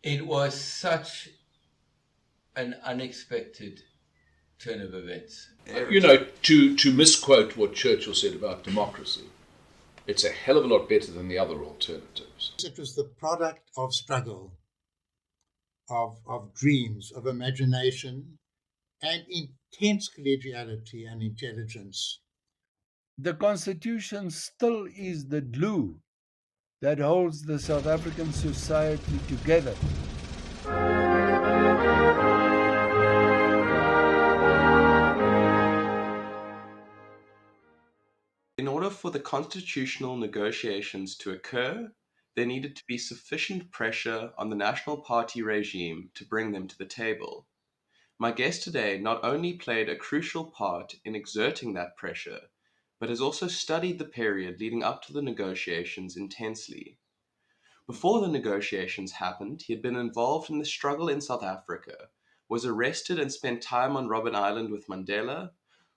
It was such an unexpected turn of events. To misquote what Churchill said about democracy, it's a hell of a lot better than the other alternatives. It was the product of struggle, of dreams, of imagination, and intense collegiality and intelligence. The Constitution still is the glue that holds the South African society together. In order for the constitutional negotiations to occur, there needed to be sufficient pressure on the National Party regime to bring them to the table. My guest today not only played a crucial part in exerting that pressure, but has also studied the period leading up to the negotiations intensely. Before the negotiations happened, he had been involved in the struggle in South Africa, was arrested and spent time on Robben Island with Mandela,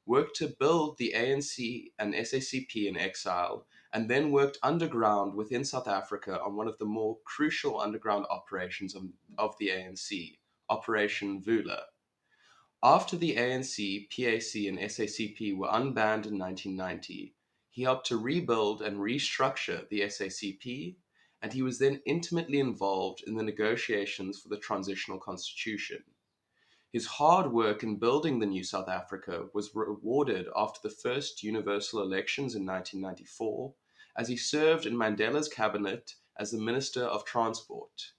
worked to build the ANC and SACP in exile, and then worked underground within South Africa on one of the more crucial underground operations of the ANC, Operation Vula. After the ANC, PAC, and SACP were unbanned in 1990, he helped to rebuild and restructure the SACP, and he was then intimately involved in the negotiations for the transitional constitution. His hard work in building the new South Africa was rewarded after the first universal elections in 1994, as he served in Mandela's cabinet as the Minister of Transport.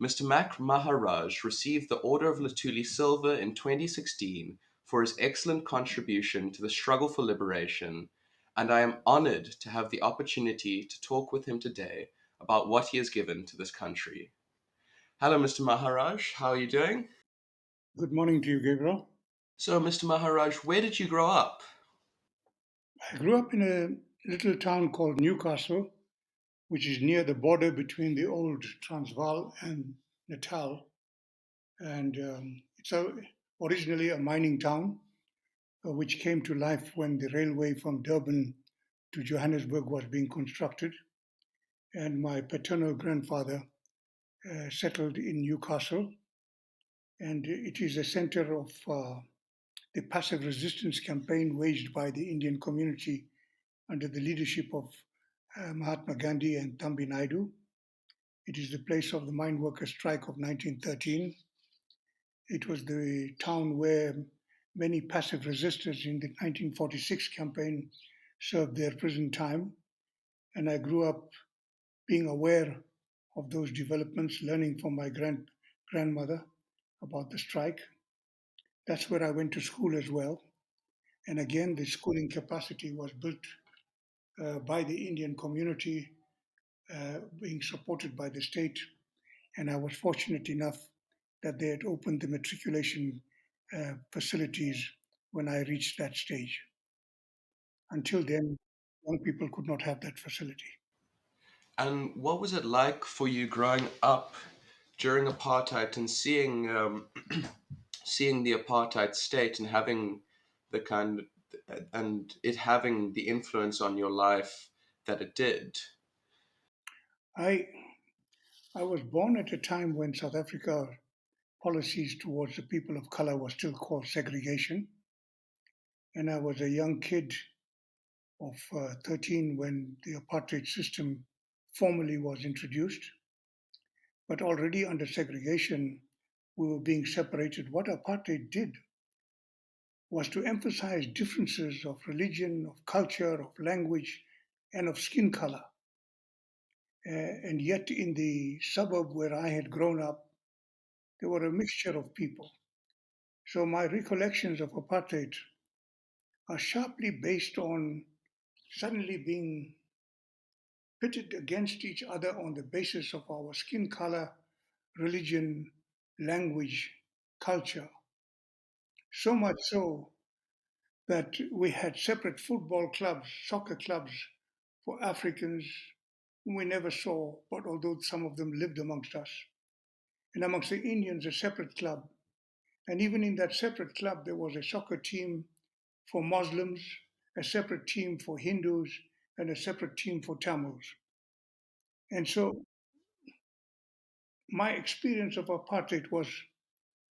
Mr. Maharaj received the Order of Luthuli Silver in 2016 for his excellent contribution to the struggle for liberation, and I am honored to have the opportunity to talk with him today about what he has given to this country. Hello, Mr. Maharaj. How are you doing? Good morning to you, Gabriel. So, Mr. Maharaj, where did you grow up? I grew up in a little town called Newcastle, which is near the border between the old Transvaal and Natal. And originally a mining town, which came to life when the railway from Durban to Johannesburg was being constructed. And my paternal grandfather settled in Newcastle. And it is a center of the passive resistance campaign waged by the Indian community under the leadership of Mahatma Gandhi and Tambi Naidu. It is the place of the mine workers' strike of 1913. It was the town where many passive resistors in the 1946 campaign served their prison time. And I grew up being aware of those developments, learning from my grandmother about the strike. That's where I went to school as well. And again, the schooling capacity was built by the Indian community, being supported by the state. And I was fortunate enough that they had opened the matriculation facilities when I reached that stage. Until then, young people could not have that facility. And what was it like for you growing up during apartheid and seeing the apartheid state and having the kind and it having the influence on your life that it did? I, I was born at a time when South Africa policies towards the people of color were still called segregation. And I was a young kid of 13 when the apartheid system formally was introduced. But already under segregation, we were being separated. What apartheid did was to emphasize differences of religion, of culture, of language, and of skin color. And yet, in the suburb where I had grown up, there were a mixture of people. So, my recollections of apartheid are sharply based on suddenly being pitted against each other on the basis of our skin color, religion, language, culture. So much so that we had separate football clubs, soccer clubs for Africans whom we never saw, but although some of them lived amongst us. And amongst the Indians, a separate club. And even in that separate club, there was a soccer team for Muslims, a separate team for Hindus, and a separate team for Tamils. And so my experience of apartheid was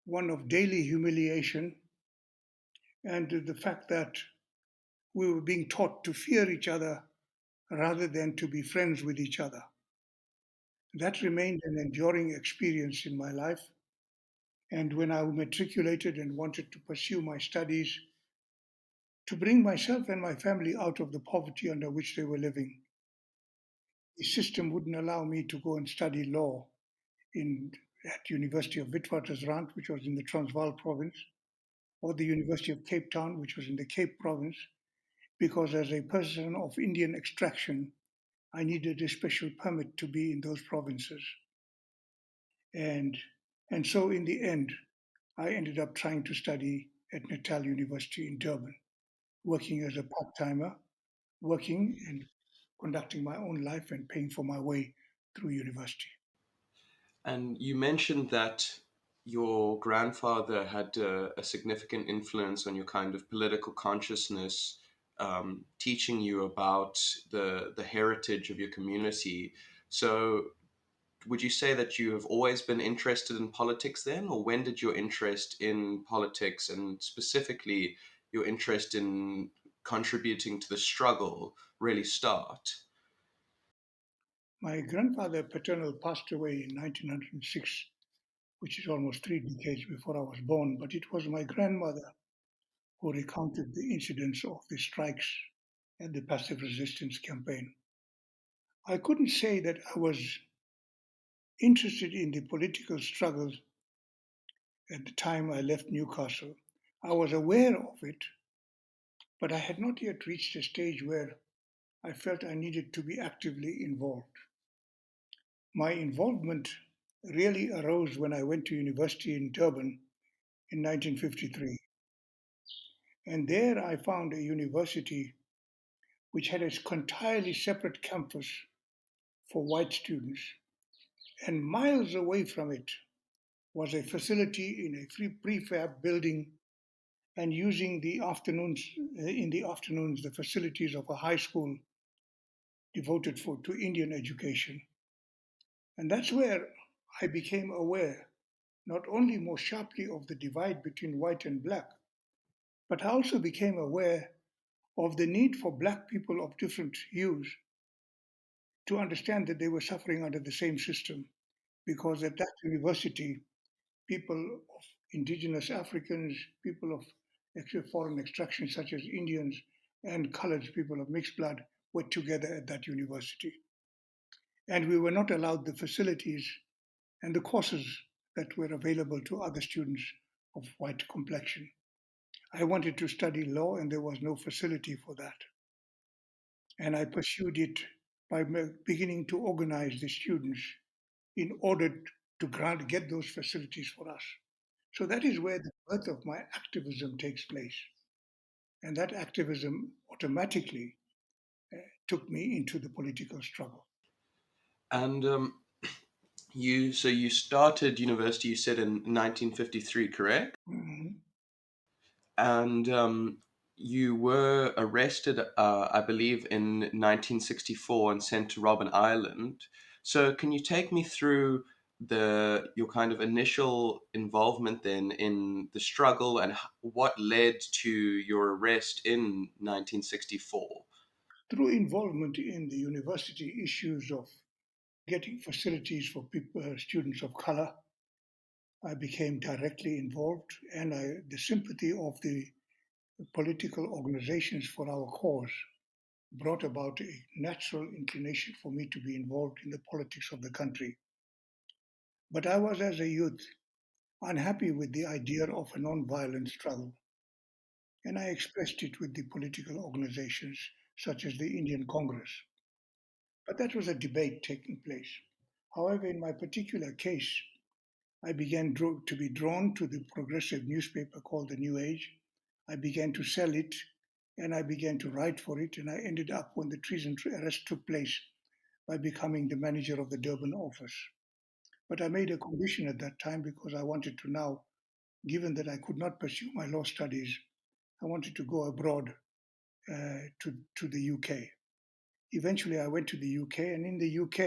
one of daily humiliation and the fact that we were being taught to fear each other rather than to be friends with each other. That remained an enduring experience in my life. And when I matriculated and wanted to pursue my studies to bring myself and my family out of the poverty under which they were living, the system wouldn't allow me to go and study law at University of Witwatersrand, which was in the Transvaal province, or the University of Cape Town, which was in the Cape province, because as a person of Indian extraction, I needed a special permit to be in those provinces. And so in the end, I ended up trying to study at Natal University in Durban, working as a part-timer, working and conducting my own life and paying for my way through university. And you mentioned that your grandfather had a significant influence on your kind of political consciousness, teaching you about the heritage of your community. So, would you say that you have always been interested in politics then, or when did your interest in politics and specifically your interest in contributing to the struggle really start? My grandfather paternal passed away in 1906, which is almost 3 decades before I was born, but it was my grandmother who recounted the incidents of the strikes and the passive resistance campaign. I couldn't say that I was interested in the political struggle at the time I left Newcastle. I was aware of it, but I had not yet reached a stage where I felt I needed to be actively involved. My involvement really arose when I went to university in Durban in 1953. And there I found a university which had an entirely separate campus for white students. And miles away from it was a facility in a free prefab building and using the afternoons, in the afternoons, the facilities of a high school devoted to Indian education. And that's where I became aware not only more sharply of the divide between white and black, but I also became aware of the need for black people of different hues to understand that they were suffering under the same system. Because at that university, people of indigenous Africans, people of foreign extraction, such as Indians and colored people of mixed blood, were together at that university. And we were not allowed the facilities and the courses that were available to other students of white complexion. I wanted to study law, and there was no facility for that. And I pursued it by beginning to organize the students in order to get those facilities for us. So that is where the birth of my activism takes place. And that activism automatically took me into the political struggle. And you started university, you said in 1953, correct? Mhm. And you were arrested, I believe, in 1964 and sent to Robben Island. So can you take me through your kind of initial involvement then in the struggle and what led to your arrest in 1964? Through involvement in the university issues of getting facilities for people, students of color, I became directly involved, and the sympathy of the political organizations for our cause brought about a natural inclination for me to be involved in the politics of the country. But I was, as a youth, unhappy with the idea of a non-violent struggle, and I expressed it with the political organizations such as the Indian Congress. But that was a debate taking place. However, in my particular case, I began to be drawn to the progressive newspaper called The New Age. I began to sell it and I began to write for it, and I ended up, when the treason arrest took place, by becoming the manager of the Durban office. But I made a condition at that time because I wanted to now, given that I could not pursue my law studies, I wanted to go abroad to the UK. Eventually, I went to the UK, and in the UK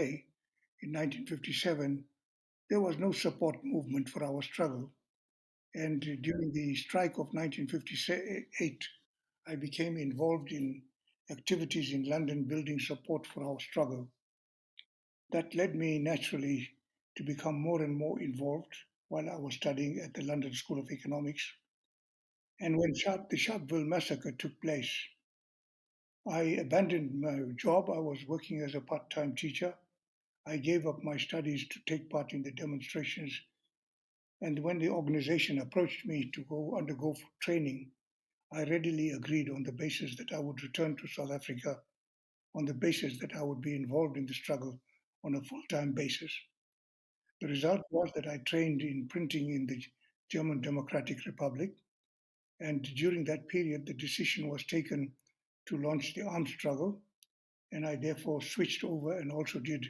in 1957, there was no support movement for our struggle. And during the strike of 1958, I became involved in activities in London building support for our struggle. That led me naturally to become more and more involved while I was studying at the London School of Economics. And when the Sharpeville massacre took place, I abandoned my job. I was working as a part-time teacher. I gave up my studies to take part in the demonstrations. And when the organization approached me to undergo training, I readily agreed on the basis that I would return to South Africa, on the basis that I would be involved in the struggle on a full-time basis. The result was that I trained in printing in the German Democratic Republic, and during that period, the decision was taken to launch the armed struggle, and I therefore switched over and also did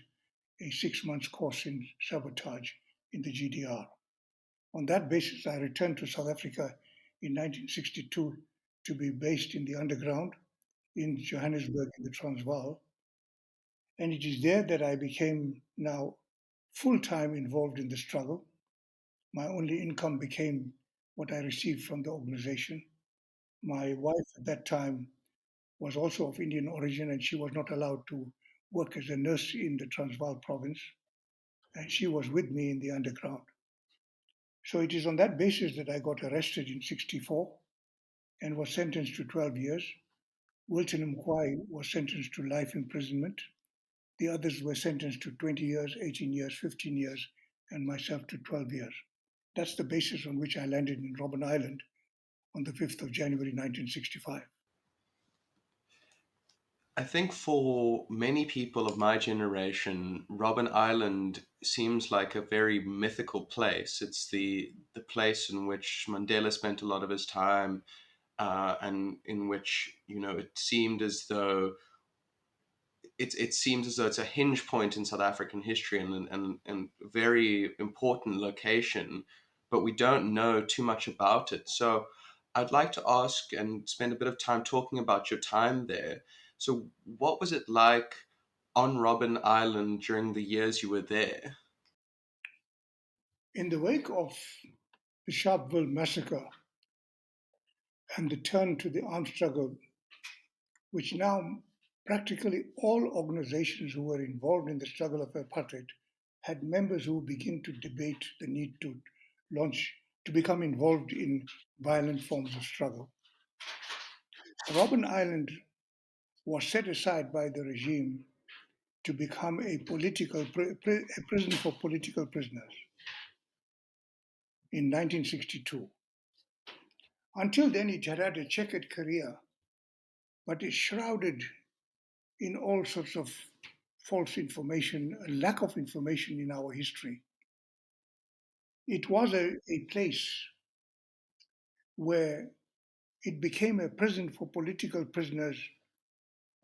a 6 month course in sabotage in the GDR. On that basis, I returned to South Africa in 1962 to be based in the underground in Johannesburg in the Transvaal. And it is there that I became now full-time involved in the struggle. My only income became what I received from the organization. My wife at that time was also of Indian origin, and she was not allowed to work as a nurse in the Transvaal province, and she was with me in the underground. So it is on that basis that I got arrested in 64 and was sentenced to 12 years. Wilton Mkwai was sentenced to life imprisonment. The others were sentenced to 20 years, 18 years, 15 years, and myself to 12 years. That's the basis on which I landed in Robben Island on the 5th of January 1965. I think for many people of my generation, Robben Island seems like a very mythical place. It's the place in which Mandela spent a lot of his time, and in which it seemed as though it's a hinge point in South African history and a very important location, but we don't know too much about it. So I'd like to ask and spend a bit of time talking about your time there. So what was it like on Robben Island during the years you were there? In the wake of the Sharpeville massacre and the turn to the armed struggle, which now practically all organizations who were involved in the struggle of apartheid had members who begin to debate the need to become involved in violent forms of struggle. Robben Island was set aside by the regime to become a prison for political prisoners in 1962. Until then, it had had a checkered career, but is shrouded in all sorts of false information, a lack of information in our history. It was a place where it became a prison for political prisoners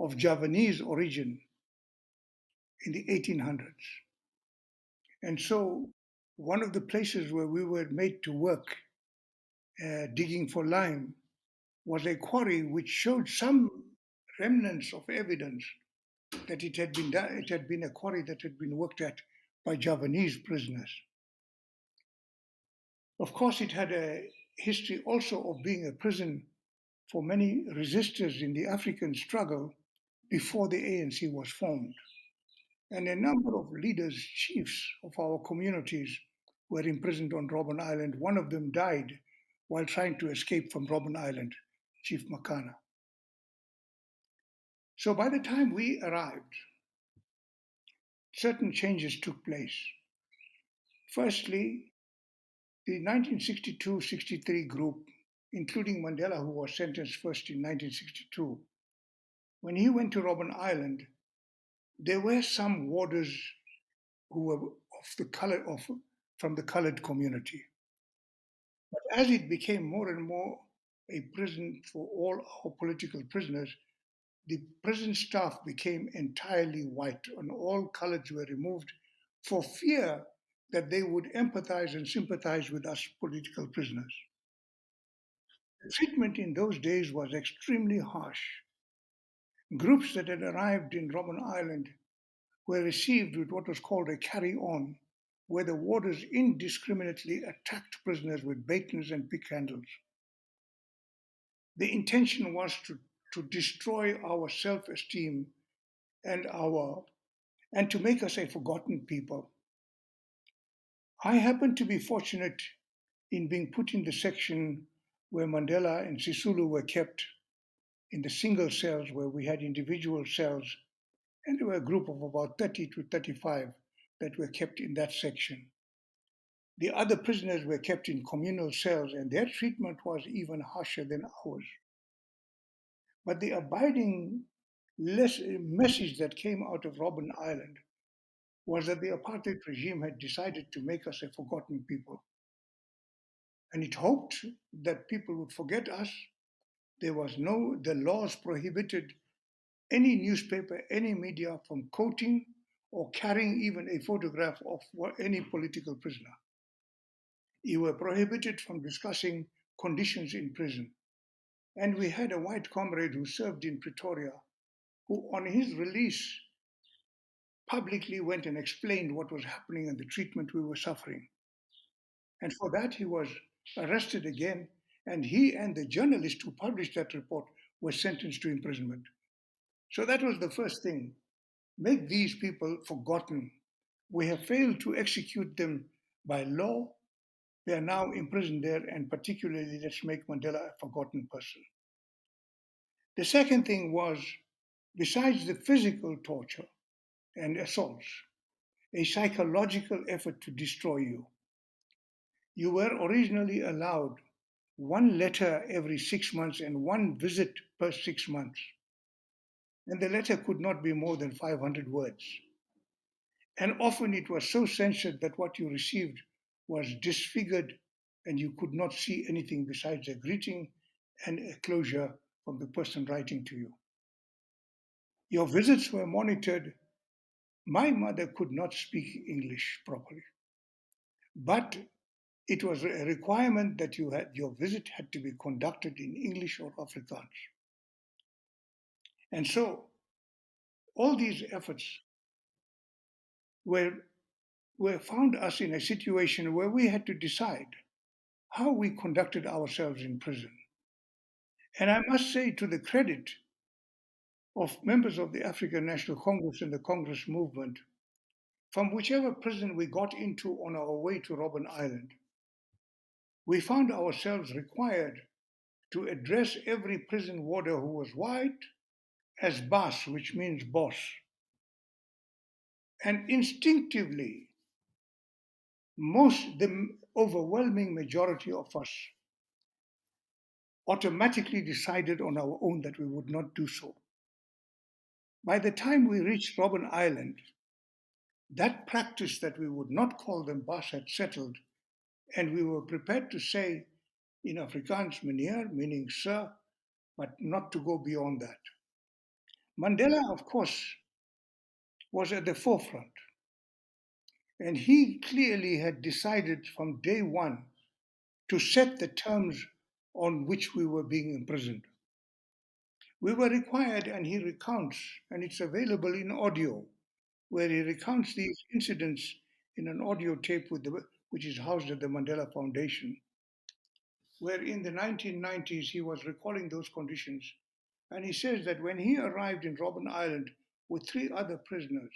of Javanese origin in the 1800s. And so one of the places where we were made to work digging for lime was a quarry which showed some remnants of evidence that it had been a quarry that had been worked at by Javanese prisoners. Of course, it had a history also of being a prison for many resistors in the African struggle before the ANC was formed. And a number of leaders, chiefs of our communities were imprisoned on Robben Island. One of them died while trying to escape from Robben Island, Chief Makana. So by the time we arrived, certain changes took place. Firstly, the 1962-63 group, including Mandela, who was sentenced first in 1962, when he went to Robben Island, there were some warders who were from the colored community. But as it became more and more a prison for all our political prisoners, the prison staff became entirely white and all coloreds were removed for fear that they would empathize and sympathize with us political prisoners. The treatment in those days was extremely harsh. Groups that had arrived in Robben Island were received with what was called a carry-on, where the warders indiscriminately attacked prisoners with batons and pick handles. The intention was to destroy our self-esteem and to make us a forgotten people. I happened to be fortunate in being put in the section where Mandela and Sisulu were kept, in the single cells where we had individual cells, and there were a group of about 30 to 35 that were kept in that section. The other prisoners were kept in communal cells, and their treatment was even harsher than ours. But the abiding message that came out of Robben Island was that the apartheid regime had decided to make us a forgotten people. And it hoped that people would forget us. The laws prohibited any newspaper, any media from quoting or carrying even a photograph of any political prisoner. You were prohibited from discussing conditions in prison. And we had a white comrade who served in Pretoria, who on his release publicly went and explained what was happening and the treatment we were suffering. And for that he was arrested again, and he and the journalist who published that report were sentenced to imprisonment. So that was the first thing. Make these people forgotten. We have failed to execute them by law. They are now imprisoned there, and particularly let's make Mandela a forgotten person. The second thing was, besides the physical torture and assaults, a psychological effort to destroy you. You were originally allowed one letter every 6 months and one visit per 6 months. And the letter could not be more than 500 words. And often it was so censored that what you received was disfigured and you could not see anything besides a greeting and a closure from the person writing to you. Your visits were monitored. My mother could not speak English properly, but it was a requirement that your visit had to be conducted in English or Afrikaans. And so all these efforts were found us in a situation where we had to decide how we conducted ourselves in prison. And I must say, to the credit of members of the African National Congress and the Congress movement, from whichever prison we got into on our way to Robben Island, we found ourselves required to address every prison warder who was white as boss, which means boss. And instinctively, the overwhelming majority of us automatically decided on our own that we would not do so. By the time we reached Robben Island, that practice that we would not call them boss had settled, and we were prepared to say in Afrikaans, meneer, meaning sir, but not to go beyond that. Mandela, of course, was at the forefront, and he clearly had decided from day one to set the terms on which we were being imprisoned. We were required, and he recounts, and it's available in audio, where he recounts these incidents in an audio tape which is housed at the Mandela Foundation, where in the 1990s he was recalling those conditions. And he says that when he arrived in Robben Island with 3 other prisoners,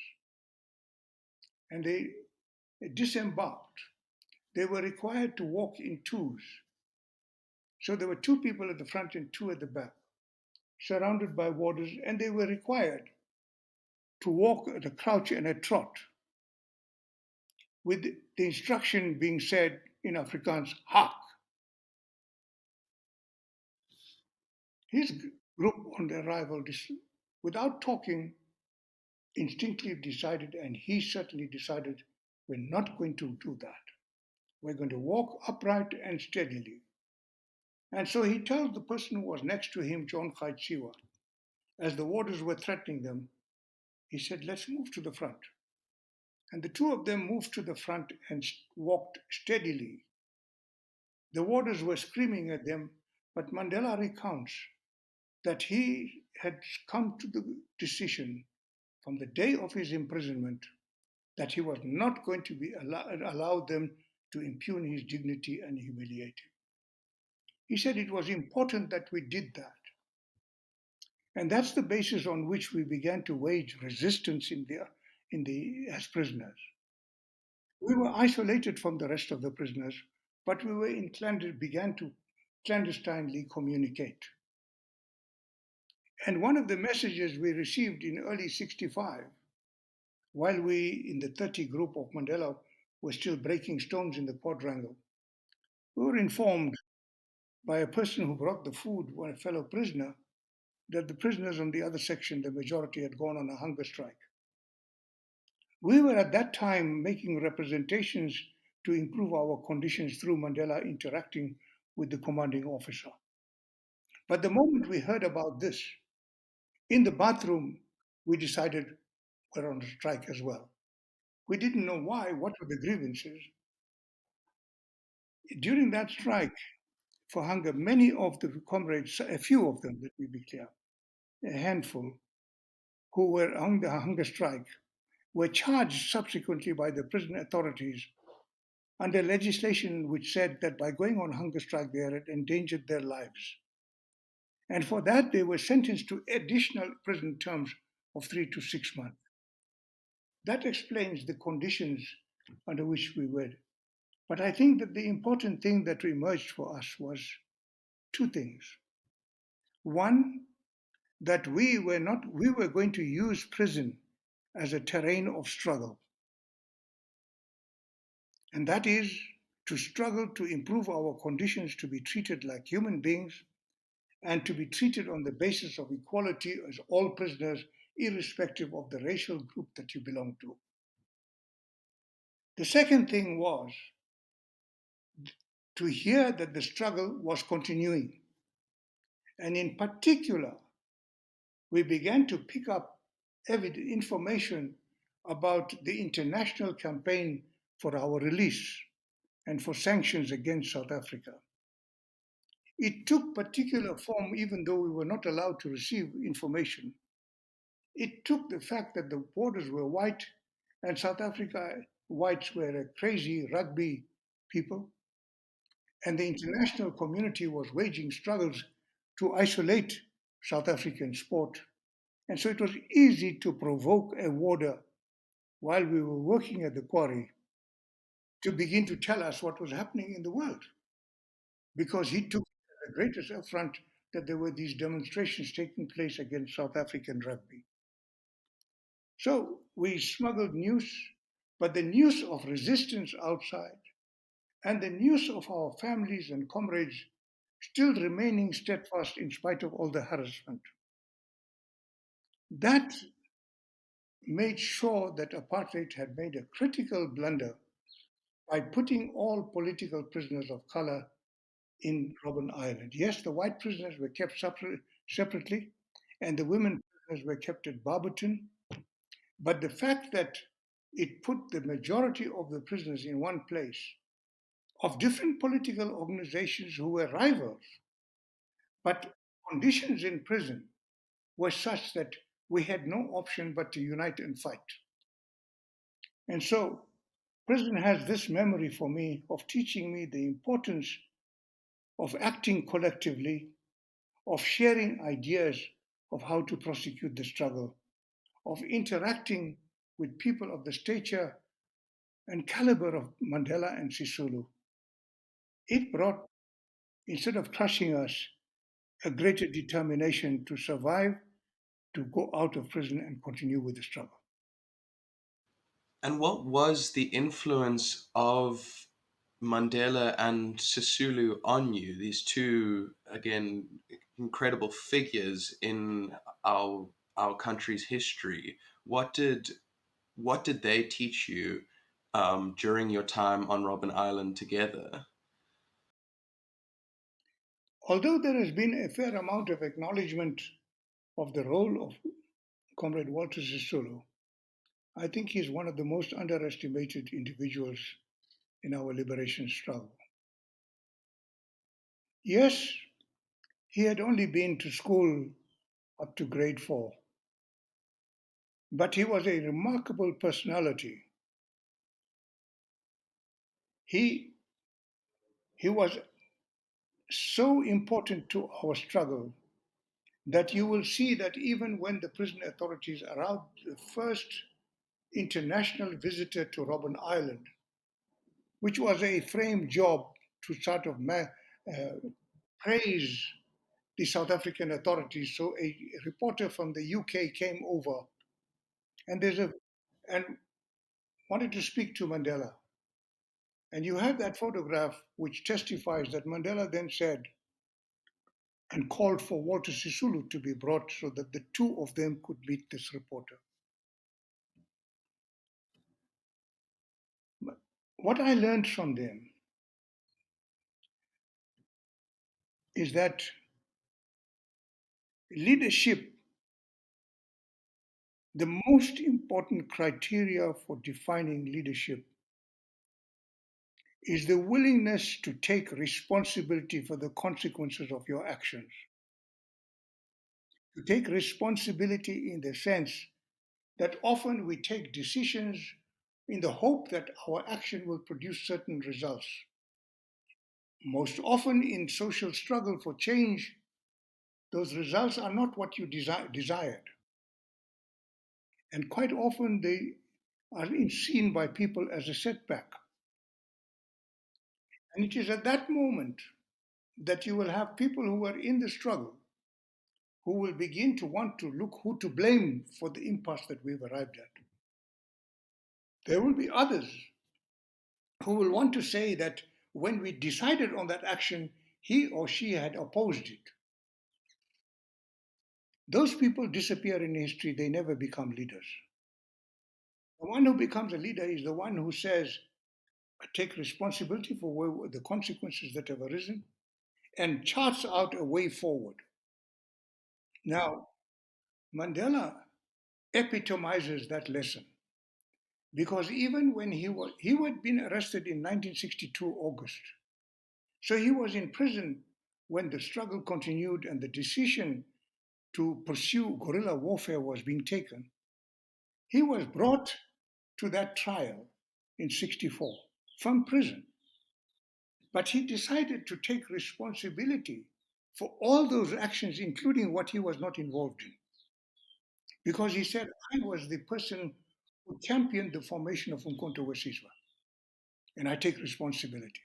and they disembarked, they were required to walk in twos. So there were 2 people at the front and 2 at the back, surrounded by warders, and they were required to walk at a crouch and a trot, with the instruction being said in Afrikaans, hak. His group on the arrival, without talking, instinctively decided, and he certainly decided, we're not going to do that. We're going to walk upright and steadily. And so he tells the person who was next to him, John Kaitsiwa, as the warders were threatening them, he said, let's move to the front. And the 2 of them moved to the front and walked steadily. The warders were screaming at them, but Mandela recounts that he had come to the decision from the day of his imprisonment that he was not going to be allow them to impugn his dignity and humiliate him. He said it was important that we did that. And that's the basis on which we began to wage resistance as prisoners. We were isolated from the rest of the prisoners, but we were began to clandestinely communicate. And one of the messages we received in early 65, while we in the 30 group of Mandela were still breaking stones in the quadrangle, we were informed by a person who brought the food, a fellow prisoner, that the prisoners on the other section, the majority, had gone on a hunger strike. We were at that time making representations to improve our conditions through Mandela interacting with the commanding officer. But the moment we heard about this, in the bathroom, we decided we're on strike as well. We didn't know why, what were the grievances. During that strike for hunger, many of the comrades, a few of them, let me be clear, a handful, who were on the hunger strike, were charged subsequently by the prison authorities under legislation which said that by going on hunger strike they had endangered their lives. And for that they were sentenced to additional prison terms of 3 to 6 months. That explains the conditions under which we were. But I think that the important thing that emerged for us was two things. One, that we were going to use prison as a terrain of struggle. And that is to struggle to improve our conditions to be treated like human beings and to be treated on the basis of equality as all prisoners, irrespective of the racial group that you belong to. The second thing was to hear that the struggle was continuing. And in particular, we began to pick up information about the international campaign for our release and for sanctions against South Africa. It took particular form, even though we were not allowed to receive information. It took the fact that the borders were white and South Africa whites were a crazy rugby people, and the international community was waging struggles to isolate South African sport. And so it was easy to provoke a warder while we were working at the quarry to begin to tell us what was happening in the world, because he took the greatest affront that there were these demonstrations taking place against South African rugby. So we smuggled news, but the news of resistance outside and the news of our families and comrades still remaining steadfast in spite of all the harassment. That made sure that apartheid had made a critical blunder by putting all political prisoners of color in Robben Island. Yes, the white prisoners were kept separately, and the women prisoners were kept at Barberton. But the fact that it put the majority of the prisoners in one place, of different political organizations who were rivals, but conditions in prison were such that we had no option but to unite and fight. And so prison has this memory for me of teaching me the importance of acting collectively, of sharing ideas of how to prosecute the struggle, of interacting with people of the stature and caliber of Mandela and Sisulu. It brought, instead of crushing us, a greater determination to survive, to go out of prison and continue with the struggle. And what was the influence of Mandela and Sisulu on you? These two, again, incredible figures in our country's history. What did they teach you during your time on Robben Island together? Although there has been a fair amount of acknowledgement of the role of Comrade Walter Sisulu, I think he's one of the most underestimated individuals in our liberation struggle. Yes, he had only been to school up to grade 4, but he was a remarkable personality he was so important to our struggle that you will see that even when the prison authorities allowed the first international visitor to Robben Island, which was a frame job to sort of praise the South African authorities. So a reporter from the UK came over and and wanted to speak to Mandela. And you have that photograph which testifies that Mandela then said and called for Walter Sisulu to be brought so that the two of them could meet this reporter. But what I learned from them is that leadership, the most important criteria for defining leadership, is the willingness to take responsibility for the consequences of your actions. To take responsibility in the sense that often we take decisions in the hope that our action will produce certain results. Most often in social struggle for change, those results are not what you desired. And quite often they are seen by people as a setback. And it is at that moment that you will have people who are in the struggle who will begin to want to look who to blame for the impasse that we've arrived at. There will be others who will want to say that when we decided on that action, he or she had opposed it. Those people disappear in history, they never become leaders. The one who becomes a leader is the one who says, I take responsibility for the consequences that have arisen and charts out a way forward. Now, Mandela epitomizes that lesson because even when he had been arrested in 1962 August, so he was in prison when the struggle continued and the decision to pursue guerrilla warfare was being taken. He was brought to that trial in 64 from prison. But he decided to take responsibility for all those actions, including what he was not involved in. Because he said, I was the person who championed the formation of Umkhonto we Sizwe, and I take responsibility.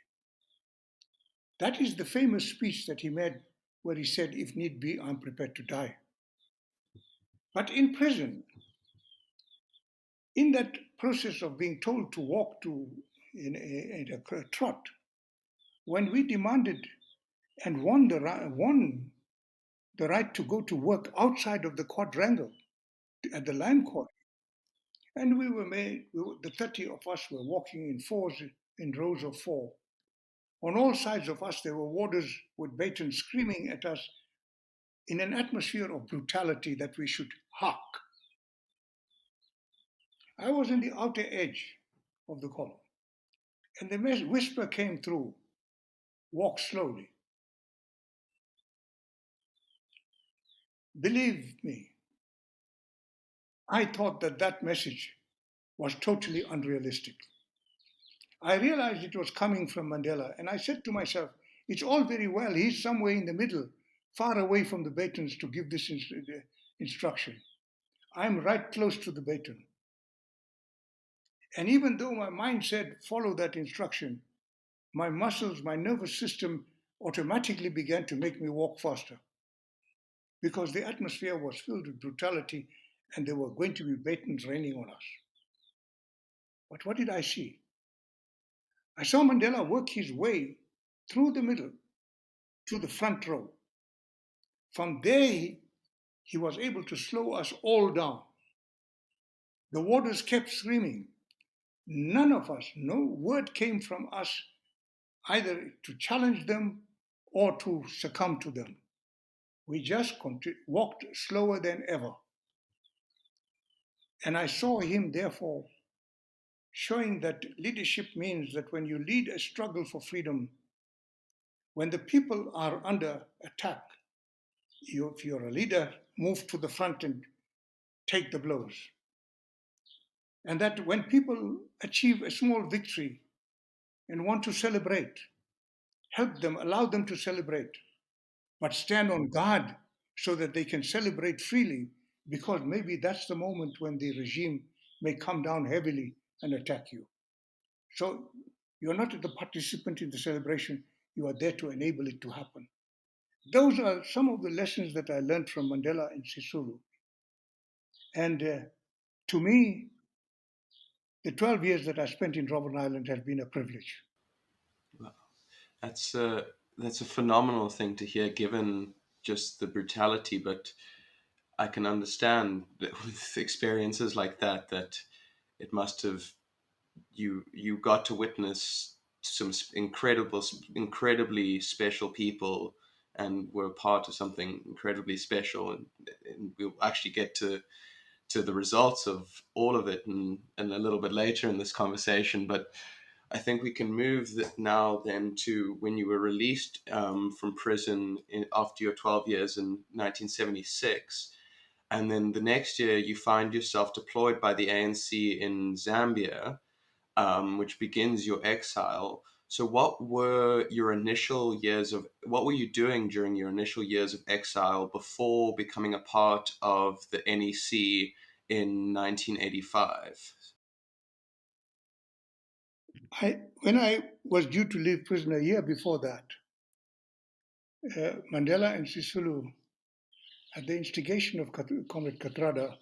That is the famous speech that he made where he said, if need be, I'm prepared to die. But in prison, in that process of being told to walk in a trot, when we demanded and won the right to go to work outside of the quadrangle at the Lime Quarry, and the 30 of us were walking in fours, in rows of four. On all sides of us, there were warders with batons screaming at us in an atmosphere of brutality that we should hark. I was in the outer edge of the column, and the whisper came through, walk slowly. Believe me, I thought that message was totally unrealistic. I realized it was coming from Mandela, and I said to myself, it's all very well, he's somewhere in the middle, far away from the batons to give this instruction. I'm right close to the baton. And even though my mind said, follow that instruction, my muscles, my nervous system automatically began to make me walk faster because the atmosphere was filled with brutality and there were going to be batons raining on us. But what did I see? I saw Mandela work his way through the middle to the front row. From there, he was able to slow us all down. The warders kept screaming. None of us, no word came from us either to challenge them or to succumb to them. We just walked slower than ever. And I saw him, therefore, showing that leadership means that when you lead a struggle for freedom, when the people are under attack, if you're a leader, move to the front and take the blows. And that when people achieve a small victory, and want to celebrate. Help them, allow them to celebrate, but stand on guard so that they can celebrate freely, because maybe that's the moment when the regime may come down heavily and attack you. So you're not the participant in the celebration, you are there to enable it to happen. Those are some of the lessons that I learned from Mandela and Sisulu. And to me, the 12 years that I spent in Robben Island has been a privilege. That's a phenomenal thing to hear, given just the brutality. But I can understand that with experiences like that, that it must have you got to witness some incredibly special people, and were part of something incredibly special, and we'll actually get to the results of all of it and a little bit later in this conversation. But I think we can move now then to when you were released from prison after your 12 years in 1976. And then the next year, you find yourself deployed by the ANC in Zambia, which begins your exile. So, what were you doing during your initial years of exile before becoming a part of the NEC in 1985? When I was due to leave prison a year before that, Mandela and Sisulu, at the instigation of Comrade Katrada,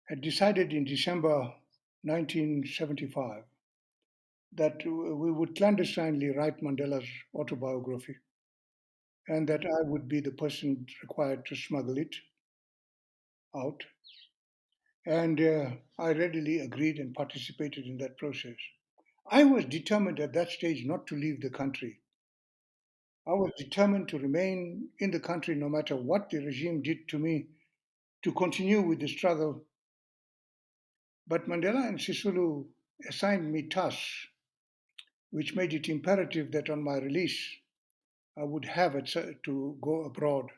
had decided in December 1975 that we would clandestinely write Mandela's autobiography, and that I would be the person required to smuggle it out. And I readily agreed and participated in that process. I was determined at that stage not to leave the country. I was determined to remain in the country no matter what the regime did to me, to continue with the struggle. But Mandela and Sisulu assigned me tasks which made it imperative that on my release I would have to go abroad,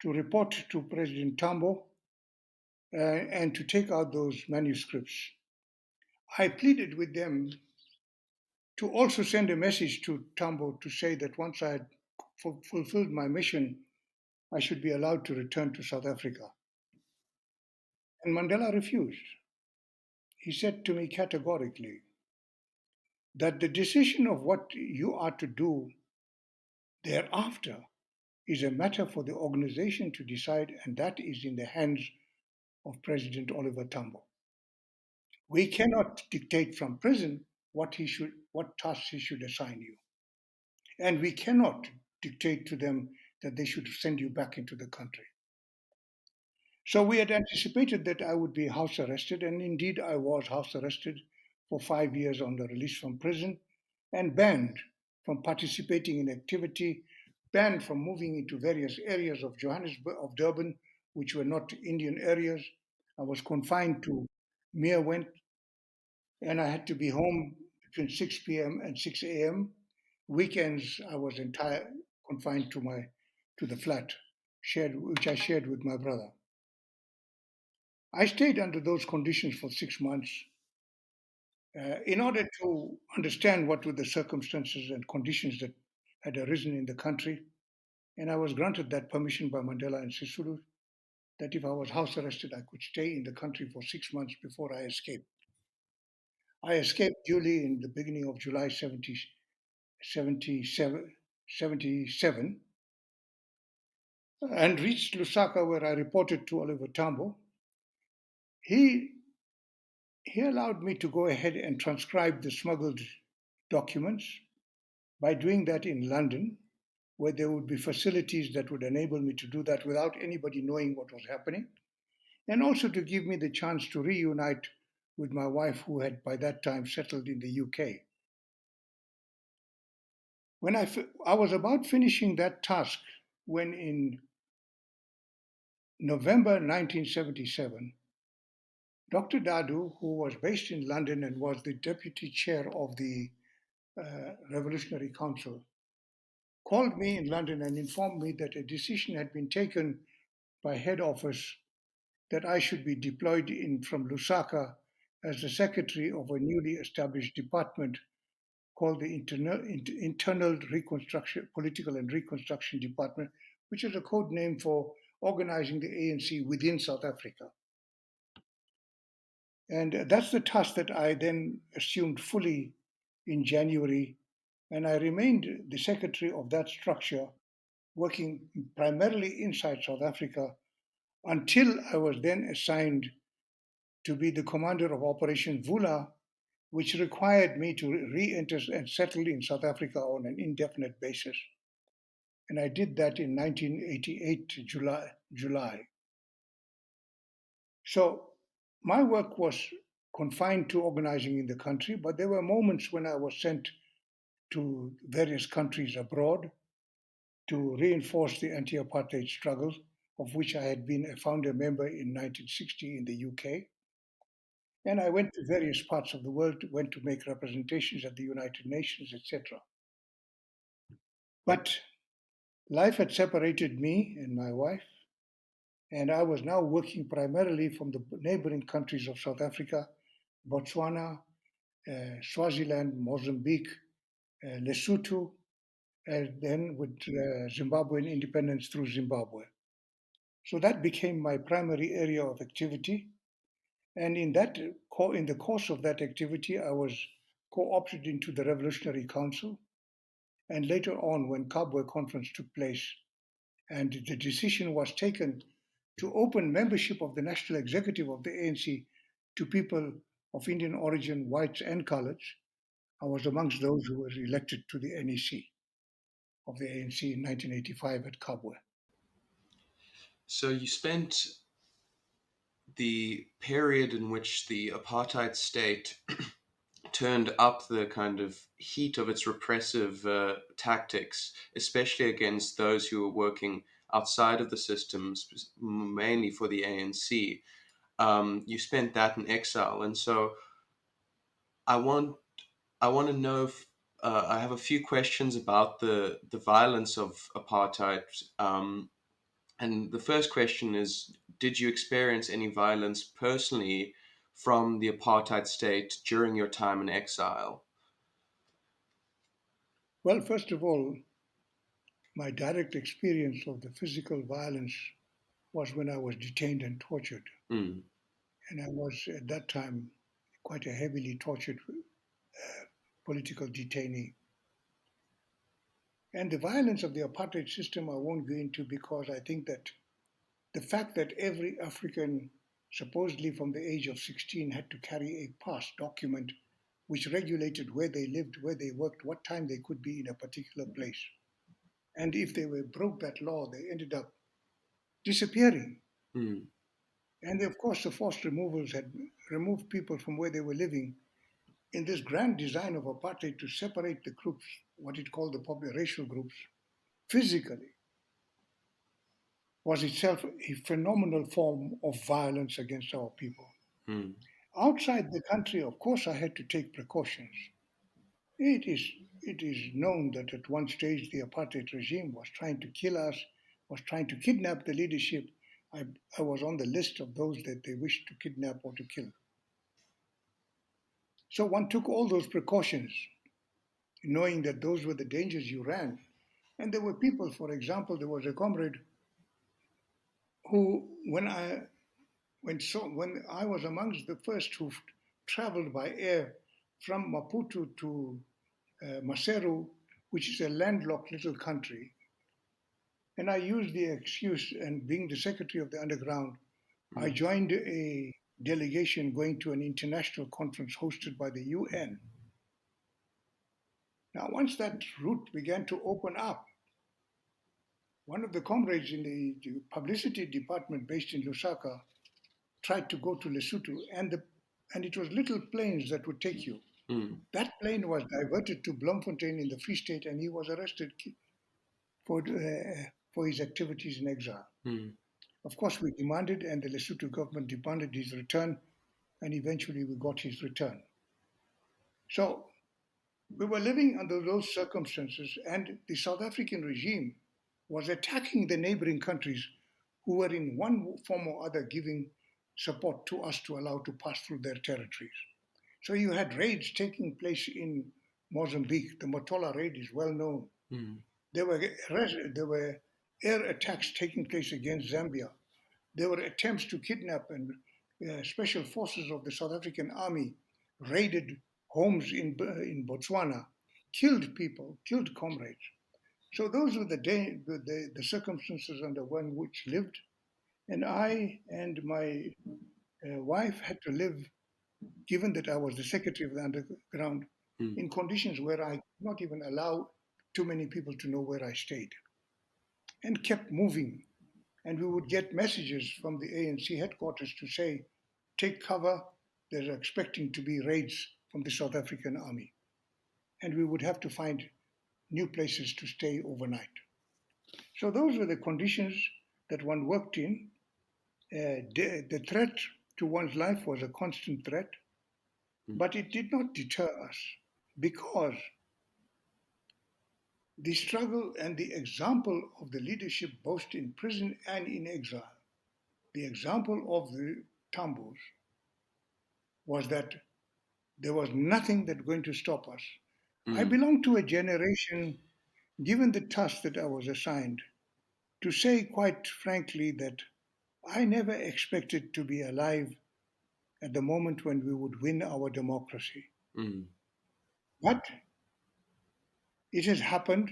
to report to President Tambo, and to take out those manuscripts. I pleaded with them to also send a message to Tambo to say that once I had fulfilled my mission, I should be allowed to return to South Africa. And Mandela refused. He said to me categorically that the decision of what you are to do thereafter is a matter for the organization to decide, and that is in the hands of President Oliver Tambo. We cannot dictate from prison what tasks he should assign you. And we cannot dictate to them that they should send you back into the country. So we had anticipated that I would be house arrested, and indeed I was house arrested for 5 years on the release from prison, and banned from participating in activity, banned from moving into various areas of Johannesburg, of Durban, which were not Indian areas. I was confined to Meerwent, and I had to be home between 6 p.m. and 6 a.m. Weekends, I was confined to the flat, which I shared with my brother. I stayed under those conditions for 6 months in order to understand what were the circumstances and conditions that had arisen in the country. And I was granted that permission by Mandela and Sisulu, that if I was house arrested, I could stay in the country for 6 months before I escaped. I escaped duly in the beginning of July 77 and reached Lusaka, where I reported to Oliver Tambo. He allowed me to go ahead and transcribe the smuggled documents. By doing that in London, where there would be facilities that would enable me to do that without anybody knowing what was happening, and also to give me the chance to reunite with my wife, who had by that time settled in the UK. When I was about finishing that task, when in November 1977, Dr. Dadu, who was based in London and was the deputy chair of the Revolutionary Council, called me in London and informed me that a decision had been taken by head office that I should be deployed from Lusaka as the secretary of a newly established department called the Internal Reconstruction, Political and Reconstruction Department, which is a code name for organizing the ANC within South Africa. And that's the task that I then assumed fully in January. And I remained the secretary of that structure, working primarily inside South Africa, until I was then assigned to be the commander of Operation Vula, which required me to re-enter and settle in South Africa on an indefinite basis. And I did that in 1988, July. So my work was confined to organizing in the country, but there were moments when I was sent to various countries abroad to reinforce the anti-apartheid struggle, of which I had been a founder member in 1960 in the UK. And I went to various parts of the world, went to make representations at the United Nations, etc. But life had separated me and my wife, and I was now working primarily from the neighboring countries of South Africa, Botswana, Swaziland, Mozambique, Lesotho, and then with Zimbabwean independence through Zimbabwe. So that became my primary area of activity. And in the course of that activity, I was co-opted into the Revolutionary Council. And later on, when Kabwe conference took place, and the decision was taken to open membership of the National Executive of the ANC to people of Indian origin, whites and coloreds, I was amongst those who were elected to the NEC of the ANC in 1985 at Kabwe. So you spent the period in which the apartheid state turned up the kind of heat of its repressive tactics, especially against those who were working outside of the system, mainly for the ANC. You spent that in exile, and so I want to know if I have a few questions about the violence of apartheid. And the first question is, did you experience any violence personally from the apartheid state during your time in exile? Well, first of all, my direct experience of the physical violence was when I was detained and tortured. Mm. And I was, at that time, quite a heavily tortured political detainee. And the violence of the apartheid system I won't go into, because I think that the fact that every African, supposedly from the age of 16, had to carry a pass document which regulated where they lived, where they worked, what time they could be in a particular place. And if they broke that law, they ended up disappearing. Mm. And of course, the forced removals had removed people from where they were living in this grand design of apartheid to separate the groups, what it called the racial groups, physically, was itself a phenomenal form of violence against our people. Mm. Outside the country, of course, I had to take precautions. It is known that at one stage the apartheid regime was trying to kill us, was trying to kidnap the leadership. I was on the list of those that they wished to kidnap or to kill. So one took all those precautions, knowing that those were the dangers you ran. And there were people, for example, there was a comrade who, when I was amongst the first who traveled by air from Maputo to Maseru, which is a landlocked little country, and I used the excuse, and being the secretary of the underground, I joined a delegation going to an international conference hosted by the UN. Now, once that route began to open up, one of the comrades in the publicity department based in Lusaka tried to go to Lesotho, and it was little planes that would take you. Mm. That plane was diverted to Bloemfontein in the Free State, and he was arrested for his activities in exile. Mm. Of course, we demanded, and the Lesotho government demanded his return, and eventually we got his return. So we were living under those circumstances, and the South African regime was attacking the neighboring countries who were in one form or other giving support to us to allow to pass through their territories. So you had raids taking place in Mozambique. The Matola raid is well known. There were air attacks taking place against Zambia. There were attempts to kidnap, and special forces of the South African Army raided homes in Botswana, killed people, killed comrades. So those were the circumstances under which lived, and I and my wife had to live, given that I was the secretary of the underground, in conditions where I could not even allow too many people to know where I stayed, and kept moving. And we would get messages from the ANC headquarters to say, take cover, there's expecting to be raids from the South African Army. And we would have to find new places to stay overnight. So those were the conditions that one worked in. The threat to one's life was a constant threat, but it did not deter us, because the struggle and the example of the leadership, both in prison and in exile, the example of the Tambos, was that there was nothing that was going to stop us. I belong to a generation, given the task that I was assigned, to say quite frankly that I never expected to be alive at the moment when we would win our democracy. But it has happened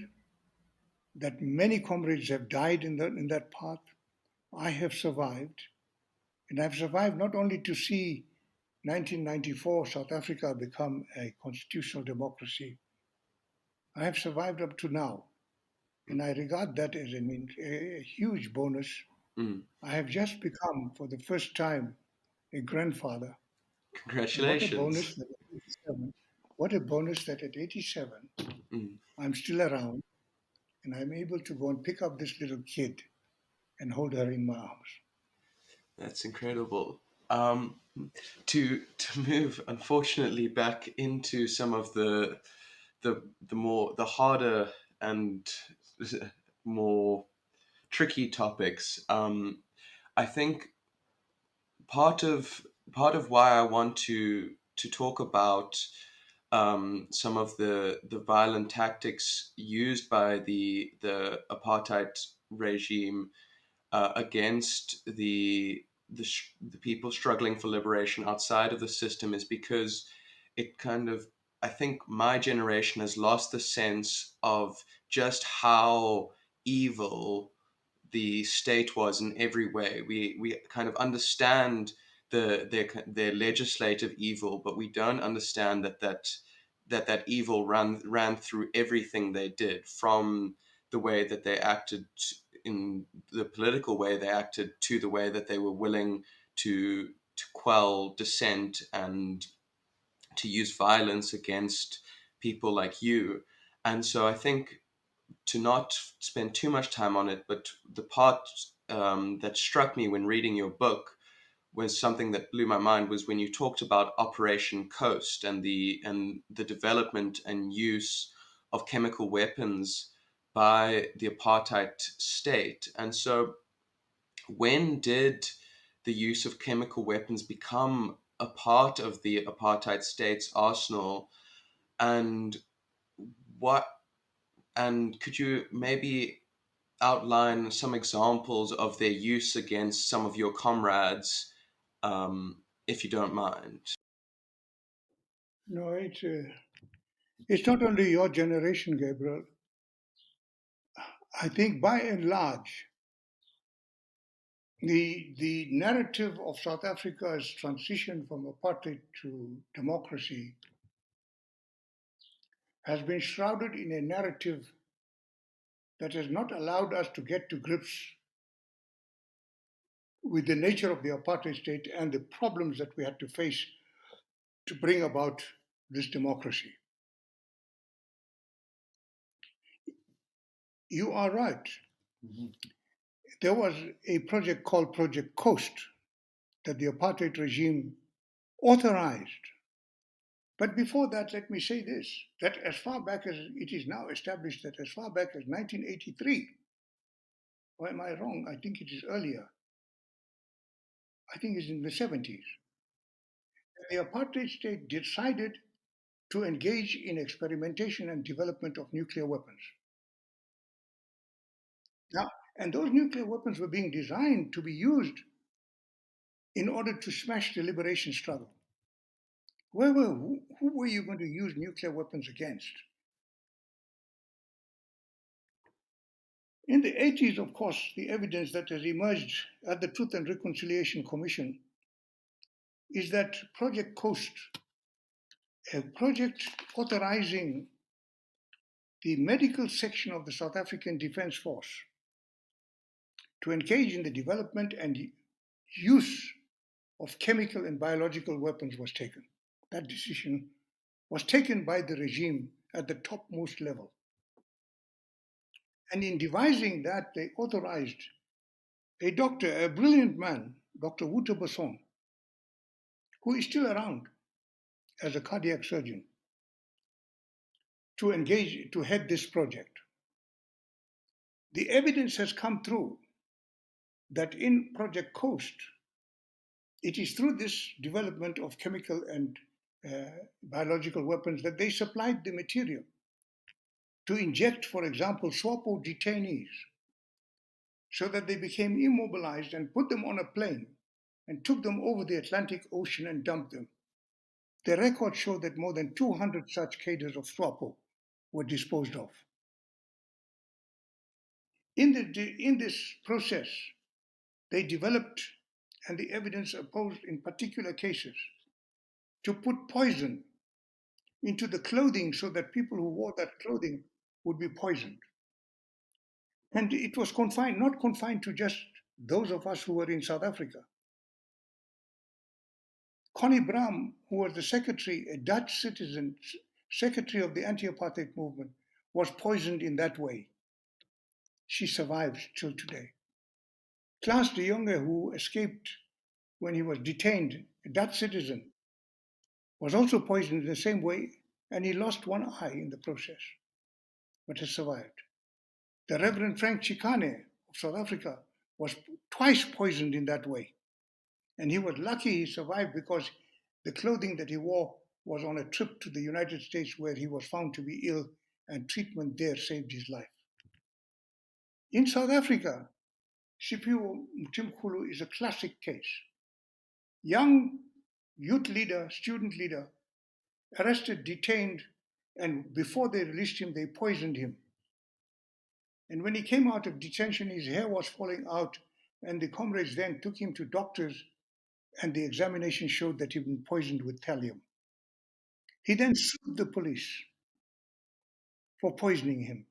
that many comrades have died in that path. I have survived, and I've survived not only to see 1994 South Africa become a constitutional democracy. I have survived up to now, and I regard that as a huge bonus. I have just become, for the first time, a grandfather. Congratulations. What a bonus that at 87, I'm still around, and I'm able to go and pick up this little kid and hold her in my arms. That's incredible. To move, unfortunately, back into some of the harder and more tricky topics. I think part of why I want to talk about some of the violent tactics used by the apartheid regime against the people struggling for liberation outside of the system is because it kind of, I think my generation has lost the sense of just how evil the state was in every way. We kind of understand their legislative evil, but we don't understand that evil ran through everything they did, from the way that they acted in the political way they acted to the way that they were willing to quell dissent and to use violence against people like you. And so I think, to not spend too much time on it, but the part that struck me when reading your book was something that blew my mind, was when you talked about Operation Coast and the development and use of chemical weapons by the apartheid state. And so when did the use of chemical weapons become a part of the apartheid state's arsenal, and what and could you maybe outline some examples of their use against some of your comrades, if you don't mind? No, it's not only your generation, Gabriel. I think by and large, the narrative of South Africa's transition from apartheid to democracy has been shrouded in a narrative that has not allowed us to get to grips with the nature of the apartheid state and the problems that we had to face to bring about this democracy. You are right. There was a project called Project Coast that the apartheid regime authorized. But before that, let me say this, that as far back as it is now established, that as far back as 1983, or am I wrong? I think it is earlier. I think it's in the 70s. The apartheid state decided to engage in experimentation and development of nuclear weapons. Now, and those nuclear weapons were being designed to be used in order to smash the liberation struggle. Who were you going to use nuclear weapons against? In the 80s, of course, the evidence that has emerged at the Truth and Reconciliation Commission is that Project Coast, a project authorizing the medical section of the South African Defence Force to engage in the development and use of chemical and biological weapons was taken. That decision was taken by the regime at the topmost level. And in devising that, they authorized a doctor, a brilliant man, Dr. Wouter Besson, who is still around as a cardiac surgeon, to engage, to head this project. The evidence has come through that in Project Coast, it is through this development of chemical and biological weapons that they supplied the material to inject, for example, SWAPO detainees so that they became immobilized and put them on a plane and took them over the Atlantic Ocean and dumped them. The records show that more than 200 such cadres of SWAPO were disposed of. In this process, they developed, and the evidence opposed in particular cases, to put poison into the clothing so that people who wore that clothing would be poisoned. And it was not confined to just those of us who were in South Africa. Connie Braam, who was the secretary, a Dutch citizen, secretary of the anti-apartheid movement, was poisoned in that way. She survives till today. Klaas de Jonge, who escaped when he was detained, a Dutch citizen, was also poisoned in the same way, and he lost one eye in the process, but has survived. The Reverend Frank Chikane of South Africa was twice poisoned in that way, and he was lucky he survived because the clothing that he wore was on a trip to the United States where he was found to be ill, and treatment there saved his life. In South Africa, Siphiwe Mtimkhulu is a classic case. Young youth leader, student leader, arrested, detained, and before they released him, they poisoned him. And when he came out of detention, his hair was falling out, and the comrades then took him to doctors, and the examination showed that he'd been poisoned with thallium. He then sued the police for poisoning him.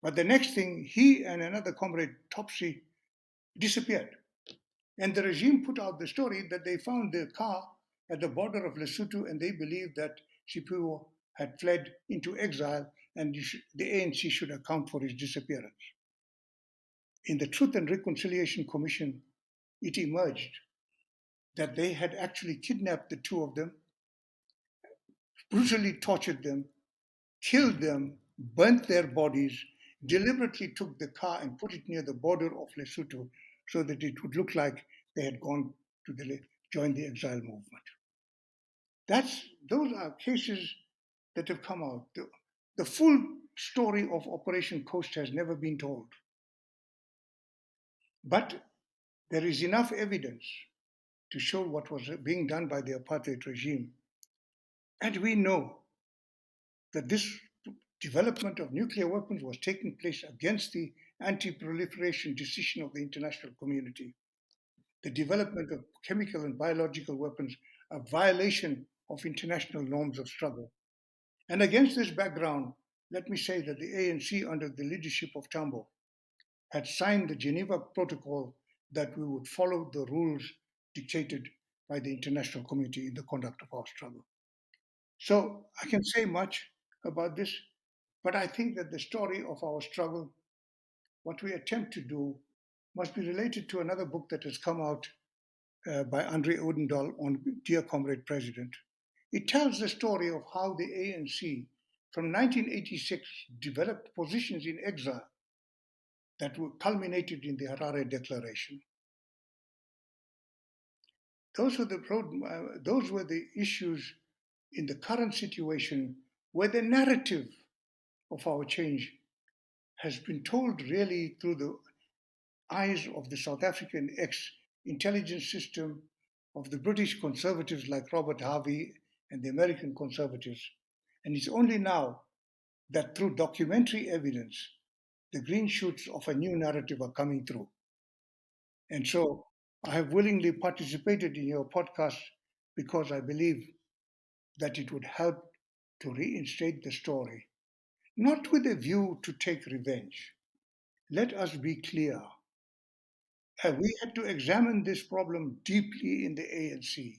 But the next thing, he and another comrade, Topsy, disappeared. And the regime put out the story that they found the car at the border of Lesotho, and they believed that Siphiwe had fled into exile, and the ANC should account for his disappearance. In the Truth and Reconciliation Commission, it emerged that they had actually kidnapped the two of them, brutally tortured them, killed them, burnt their bodies, deliberately took the car and put it near the border of Lesotho so that it would look like they had gone to join the exile movement. Those are cases that have come out. The full story of Operation Coast has never been told. But there is enough evidence to show what was being done by the apartheid regime. And we know that this development of nuclear weapons was taking place against the anti-proliferation decision of the international community. The development of chemical and biological weapons, a violation of international norms of struggle. And against this background, let me say that the ANC, under the leadership of Tambo, had signed the Geneva Protocol that we would follow the rules dictated by the international community in the conduct of our struggle. So I can say much about this, but I think that the story of our struggle, what we attempt to do, must be related to another book that has come out by Andre Odendahl on Dear Comrade President. It tells the story of how the ANC from 1986 developed positions in exile that were culminated in the Harare Declaration. Those were the issues in the current situation where the narrative of our change has been told really through the eyes of the South African ex-intelligence system, of the British conservatives like Robert Harvey and the American conservatives. And it's only now that through documentary evidence, the green shoots of a new narrative are coming through. And so I have willingly participated in your podcast because I believe that it would help to reinstate the story, not with a view to take revenge. Let us be clear. We had to examine this problem deeply in the ANC,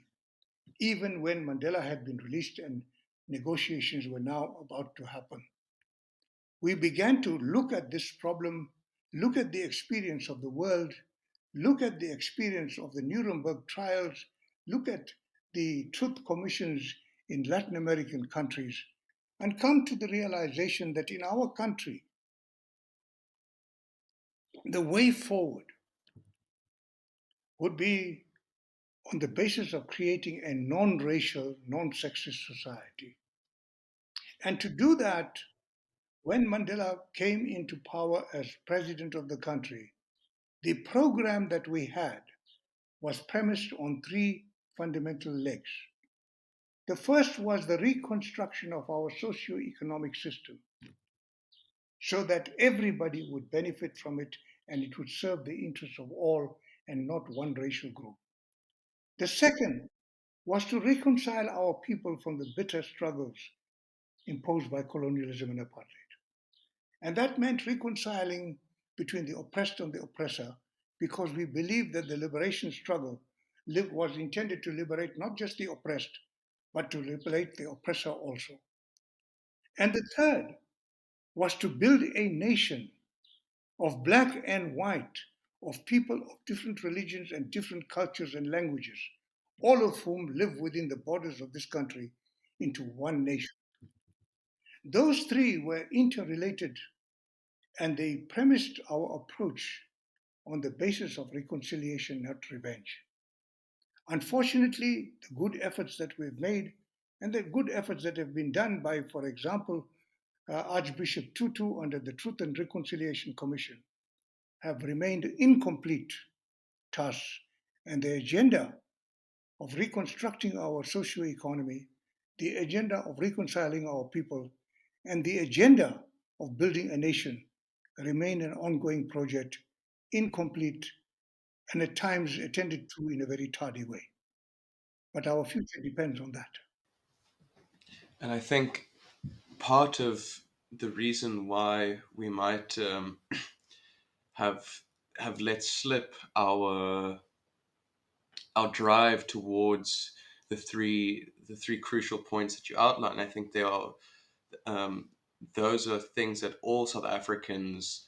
even when Mandela had been released and negotiations were now about to happen. We began to look at this problem, look at the experience of the world, look at the experience of the Nuremberg trials, look at the truth commissions in Latin American countries, and come to the realization that in our country, the way forward would be on the basis of creating a non-racial, non-sexist society. And to do that, when Mandela came into power as president of the country, the program that we had was premised on three fundamental legs. The first was the reconstruction of our socio-economic system so that everybody would benefit from it and it would serve the interests of all and not one racial group. The second was to reconcile our people from the bitter struggles imposed by colonialism and apartheid. And that meant reconciling between the oppressed and the oppressor, because we believe that the liberation struggle was intended to liberate not just the oppressed, but to liberate the oppressor also. And the third was to build a nation of black and white, of people of different religions and different cultures and languages, all of whom live within the borders of this country, into one nation. Those three were interrelated, and they premised our approach on the basis of reconciliation, not revenge. Unfortunately, the good efforts that we've made and the good efforts that have been done by, for example, Archbishop Tutu under the Truth and Reconciliation Commission have remained incomplete tasks, and the agenda of reconstructing our socio-economy, the agenda of reconciling our people, and the agenda of building a nation remain an ongoing project, incomplete, and at times attended to in a very tardy way. But our future depends on that. And I think part of the reason why we might have let slip our drive towards the three crucial points that you outlined, I think they are those are things that all South Africans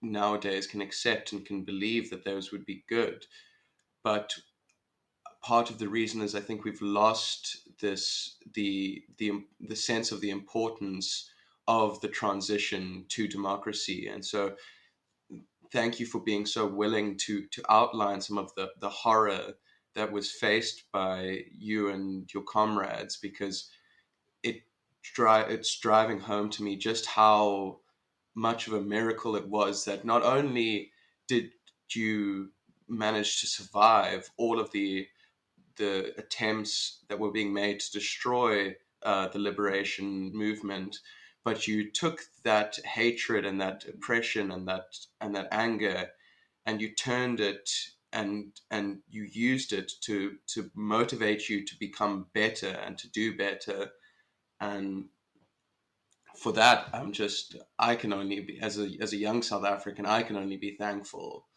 nowadays can accept and can believe that those would be good. But part of the reason is I think we've lost the sense of the importance of the transition to democracy. And so thank you for being so willing to outline some of the horror that was faced by you and your comrades, because it's driving home to me just how much of a miracle it was that not only did you manage to survive all of the attempts that were being made to destroy the liberation movement, but you took that hatred and that oppression and that anger, and you turned it and you used it to motivate you to become better and to do better. And for that, I can only be, as a young South African, I can only be thankful.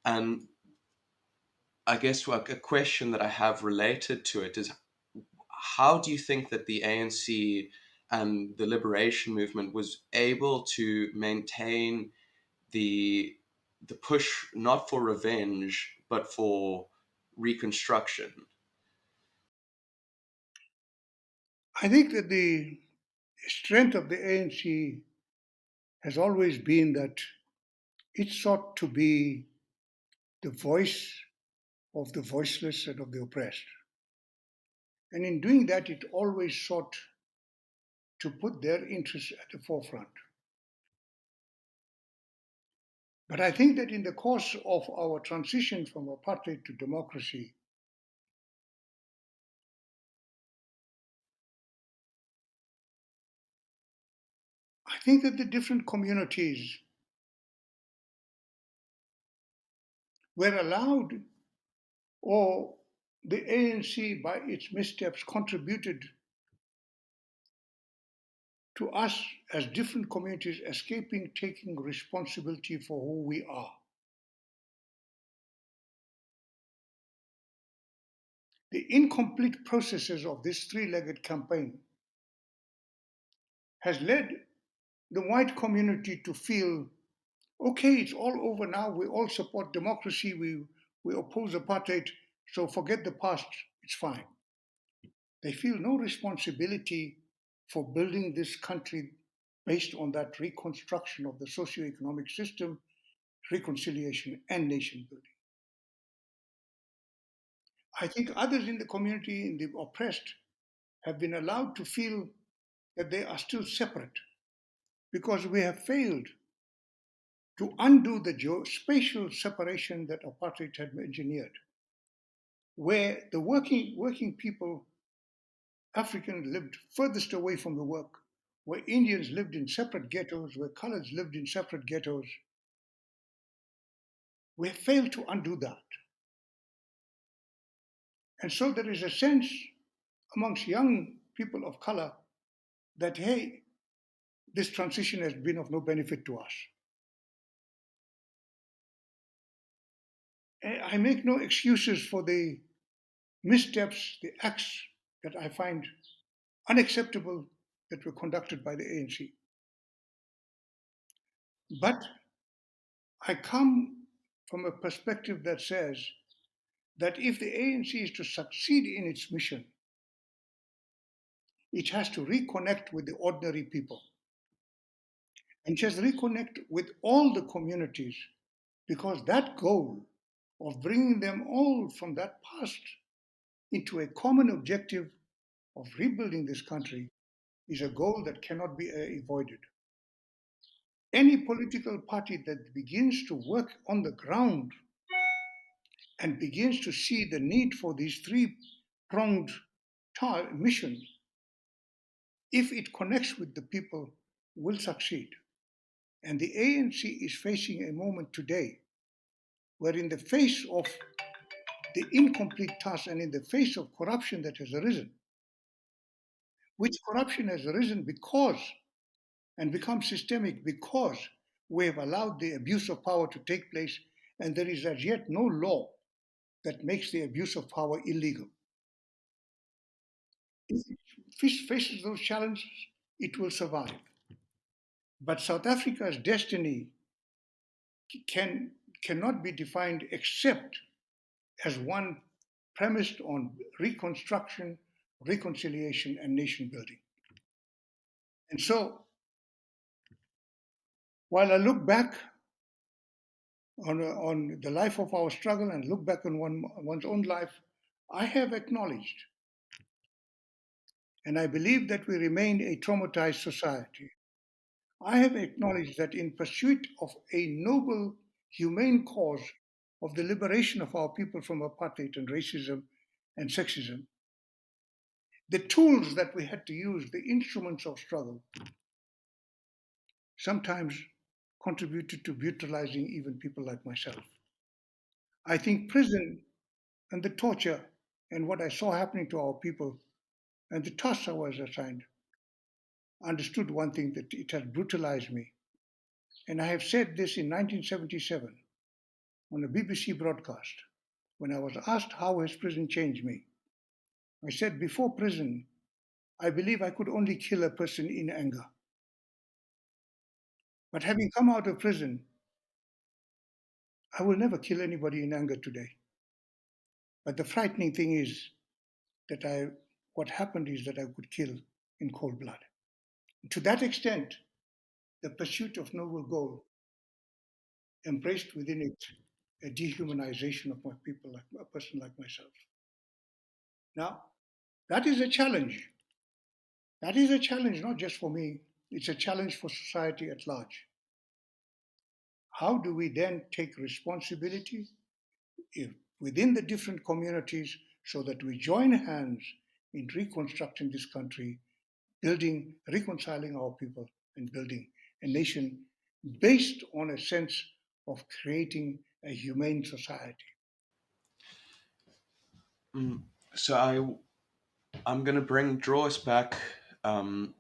And I guess a question that I have related to it is, how do you think that the ANC and the liberation movement was able to maintain the push not for revenge but for reconstruction? I think that the strength of the ANC has always been that it sought to be the voice of the voiceless and of the oppressed. And in doing that, it always sought to put their interests at the forefront. But I think that in the course of our transition from apartheid to democracy, I think that the different communities were allowed, or the ANC, by its missteps, contributed to us as different communities escaping taking responsibility for who we are. The incomplete processes of this three-legged campaign has led the white community to feel, okay, it's all over now, we all support democracy, we oppose apartheid, so forget the past, it's fine. They feel no responsibility for building this country based on that reconstruction of the socio-economic system, reconciliation, and nation building. I think others in the community, in the oppressed, have been allowed to feel that they are still separate because we have failed to undo the spatial separation that apartheid had engineered, where the working people, Africans, lived furthest away from the work, where Indians lived in separate ghettos, where coloreds lived in separate ghettos. We have failed to undo that. And so there is a sense amongst young people of color that, hey, this transition has been of no benefit to us. I make no excuses for the missteps, the acts that I find unacceptable that were conducted by the ANC. But I come from a perspective that says that if the ANC is to succeed in its mission, it has to reconnect with the ordinary people. And it has to reconnect with all the communities, because that goal of bringing them all from that past into a common objective of rebuilding this country is a goal that cannot be avoided. Any political party that begins to work on the ground and begins to see the need for these three-pronged mission, if it connects with the people, will succeed. And the ANC is facing a moment today where, in the face of the incomplete task and in the face of corruption that has arisen, which corruption has arisen because and become systemic because we have allowed the abuse of power to take place, and there is as yet no law that makes the abuse of power illegal. If it faces those challenges, it will survive. But South Africa's destiny cannot be defined except as one premised on reconstruction, reconciliation, and nation building. And so, while I look back on the life of our struggle and look back on one's own life, I have acknowledged, and I believe that we remain a traumatized society. I have acknowledged that in pursuit of a noble, humane cause of the liberation of our people from apartheid and racism and sexism, the tools that we had to use, the instruments of struggle, sometimes contributed to brutalizing even people like myself. I think prison and the torture and what I saw happening to our people and the task I was assigned understood one thing, that it had brutalized me. And I have said this in 1977 on a BBC broadcast when I was asked how has prison changed me. I said, before prison, I believe I could only kill a person in anger. But having come out of prison, I will never kill anybody in anger today. But the frightening thing is that what happened is that I could kill in cold blood. To that extent, the pursuit of noble goal embraced within it a dehumanization of my people, like a person like myself. Now, That is a challenge. That is a challenge not just for me, it's a challenge for society at large. How do we then take responsibility within the different communities so that we join hands in reconstructing this country, building, reconciling our people, and building a nation based on a sense of creating a humane society? So I'm going to draw us back um,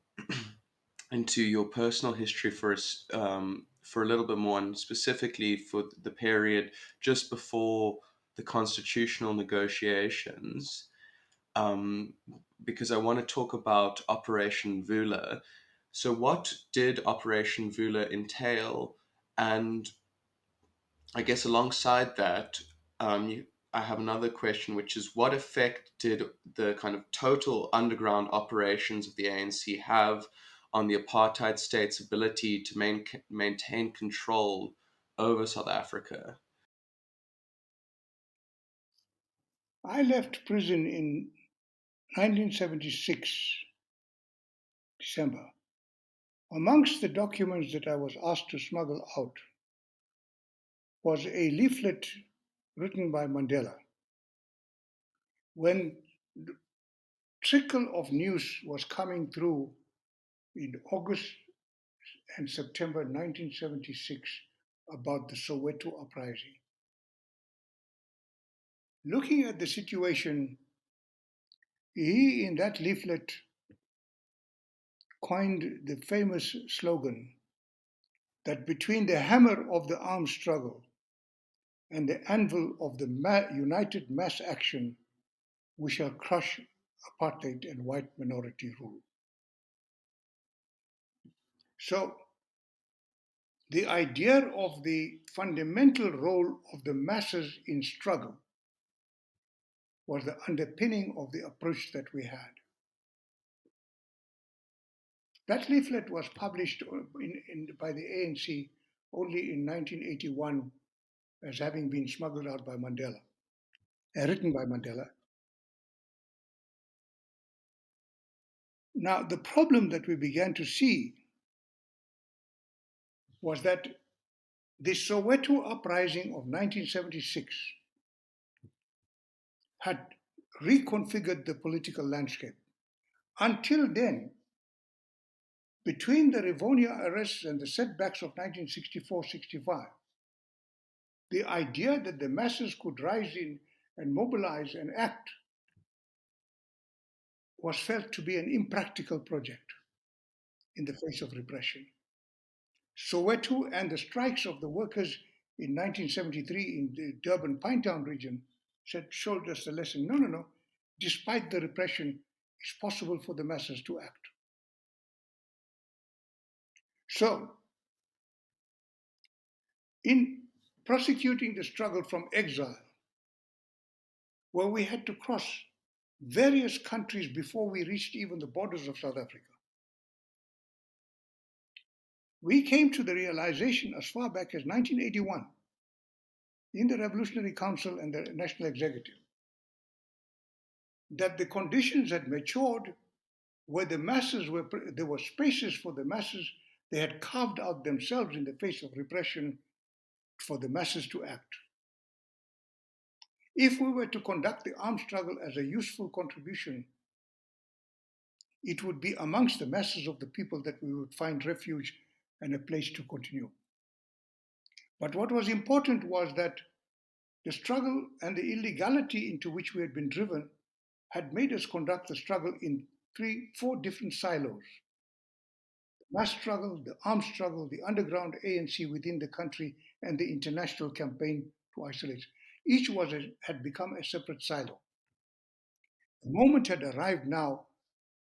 into your personal history for a little bit more, and specifically for the period just before the constitutional negotiations, um, because I want to talk about Operation Vula. So, what did Operation Vula entail? And I guess alongside that, I have another question, which is what effect did the kind of total underground operations of the ANC have on the apartheid state's ability to maintain control over South Africa? I left prison in 1976, December. Amongst the documents that I was asked to smuggle out was a leaflet written by Mandela. When the trickle of news was coming through in August and September 1976 about the Soweto uprising. Looking at the situation, he in that leaflet coined the famous slogan that between the hammer of the armed struggle and the anvil of the united mass action, we shall crush apartheid and white minority rule. So, the idea of the fundamental role of the masses in struggle was the underpinning of the approach that we had. That leaflet was published by the ANC only in 1981 as having been smuggled out by Mandela, written by Mandela. Now, the problem that we began to see was that the Soweto uprising of 1976 had reconfigured the political landscape. Until then, between the Rivonia arrests and the setbacks of 1964-65, the idea that the masses could rise in and mobilize and act was felt to be an impractical project in the face of repression. Soweto and the strikes of the workers in 1973 in the Durban Pinetown region showed us the lesson. No. Despite the repression, it's possible for the masses to act. So, in prosecuting the struggle from exile, where we had to cross various countries before we reached even the borders of South Africa, we came to the realization as far back as 1981 in the Revolutionary Council and the National Executive that the conditions had matured where the masses were, there were spaces for the masses. They had carved out themselves in the face of repression for the masses to act. If we were to conduct the armed struggle as a useful contribution, it would be amongst the masses of the people that we would find refuge and a place to continue. But what was important was that the struggle and the illegality into which we had been driven had made us conduct the struggle in 4 different silos. The mass struggle, the armed struggle, the underground ANC within the country, and the international campaign to isolate. Each had become a separate silo. The moment had arrived now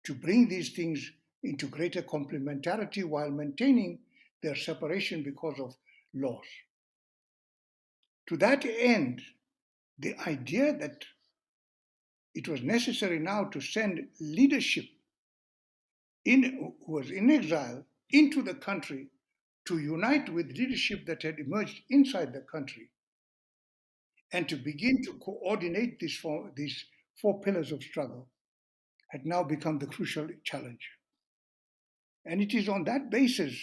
to bring these things into greater complementarity while maintaining their separation because of laws. To that end, the idea that it was necessary now to send leadership who was in exile into the country to unite with leadership that had emerged inside the country and to begin to coordinate these 4 pillars of struggle had now become the crucial challenge. And it is on that basis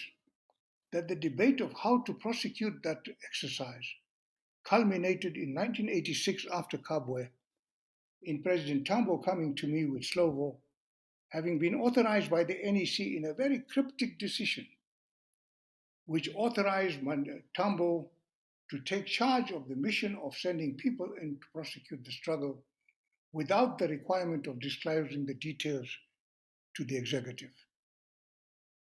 that the debate of how to prosecute that exercise culminated in 1986 after Kabwe, in President Tambo coming to me with Slovo, having been authorized by the NEC in a very cryptic decision, which authorized Tambo to take charge of the mission of sending people in to prosecute the struggle without the requirement of disclosing the details to the executive.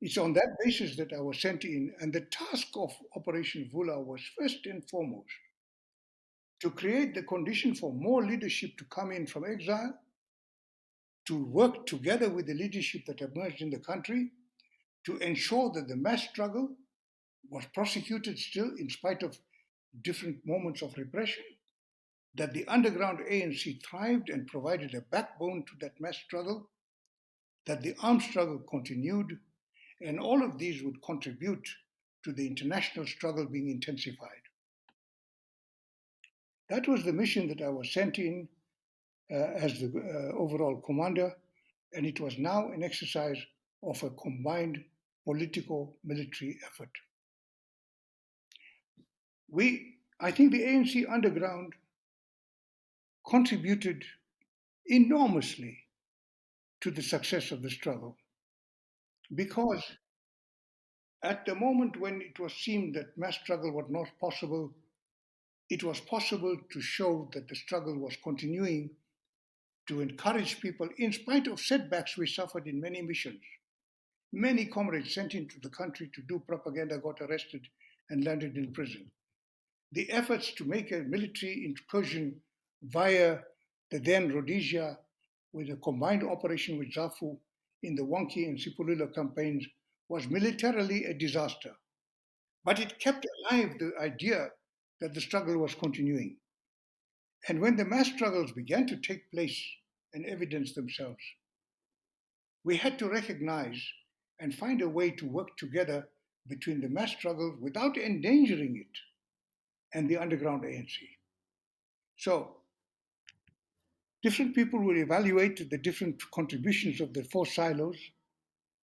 It's on that basis that I was sent in, and the task of Operation Vula was first and foremost to create the condition for more leadership to come in from exile, to work together with the leadership that emerged in the country, to ensure that the mass struggle was prosecuted still in spite of different moments of repression, that the underground ANC thrived and provided a backbone to that mass struggle, that the armed struggle continued, and all of these would contribute to the international struggle being intensified. That was the mission that I was sent in as the overall commander, and it was now an exercise of a combined political-military effort. I think the ANC underground contributed enormously to the success of the struggle, because at the moment when it was seen that mass struggle was not possible, it was possible to show that the struggle was continuing, to encourage people in spite of setbacks we suffered in many missions. Many comrades sent into the country to do propaganda got arrested and landed in prison. The efforts to make a military incursion via the then Rhodesia with a combined operation with ZAFU in the Wonki and Sipulula campaigns was militarily a disaster. But it kept alive the idea that the struggle was continuing. And when the mass struggles began to take place and evidence themselves, we had to recognize and find a way to work together between the mass struggle without endangering it and the underground ANC. So, different people will evaluate the different contributions of the four silos,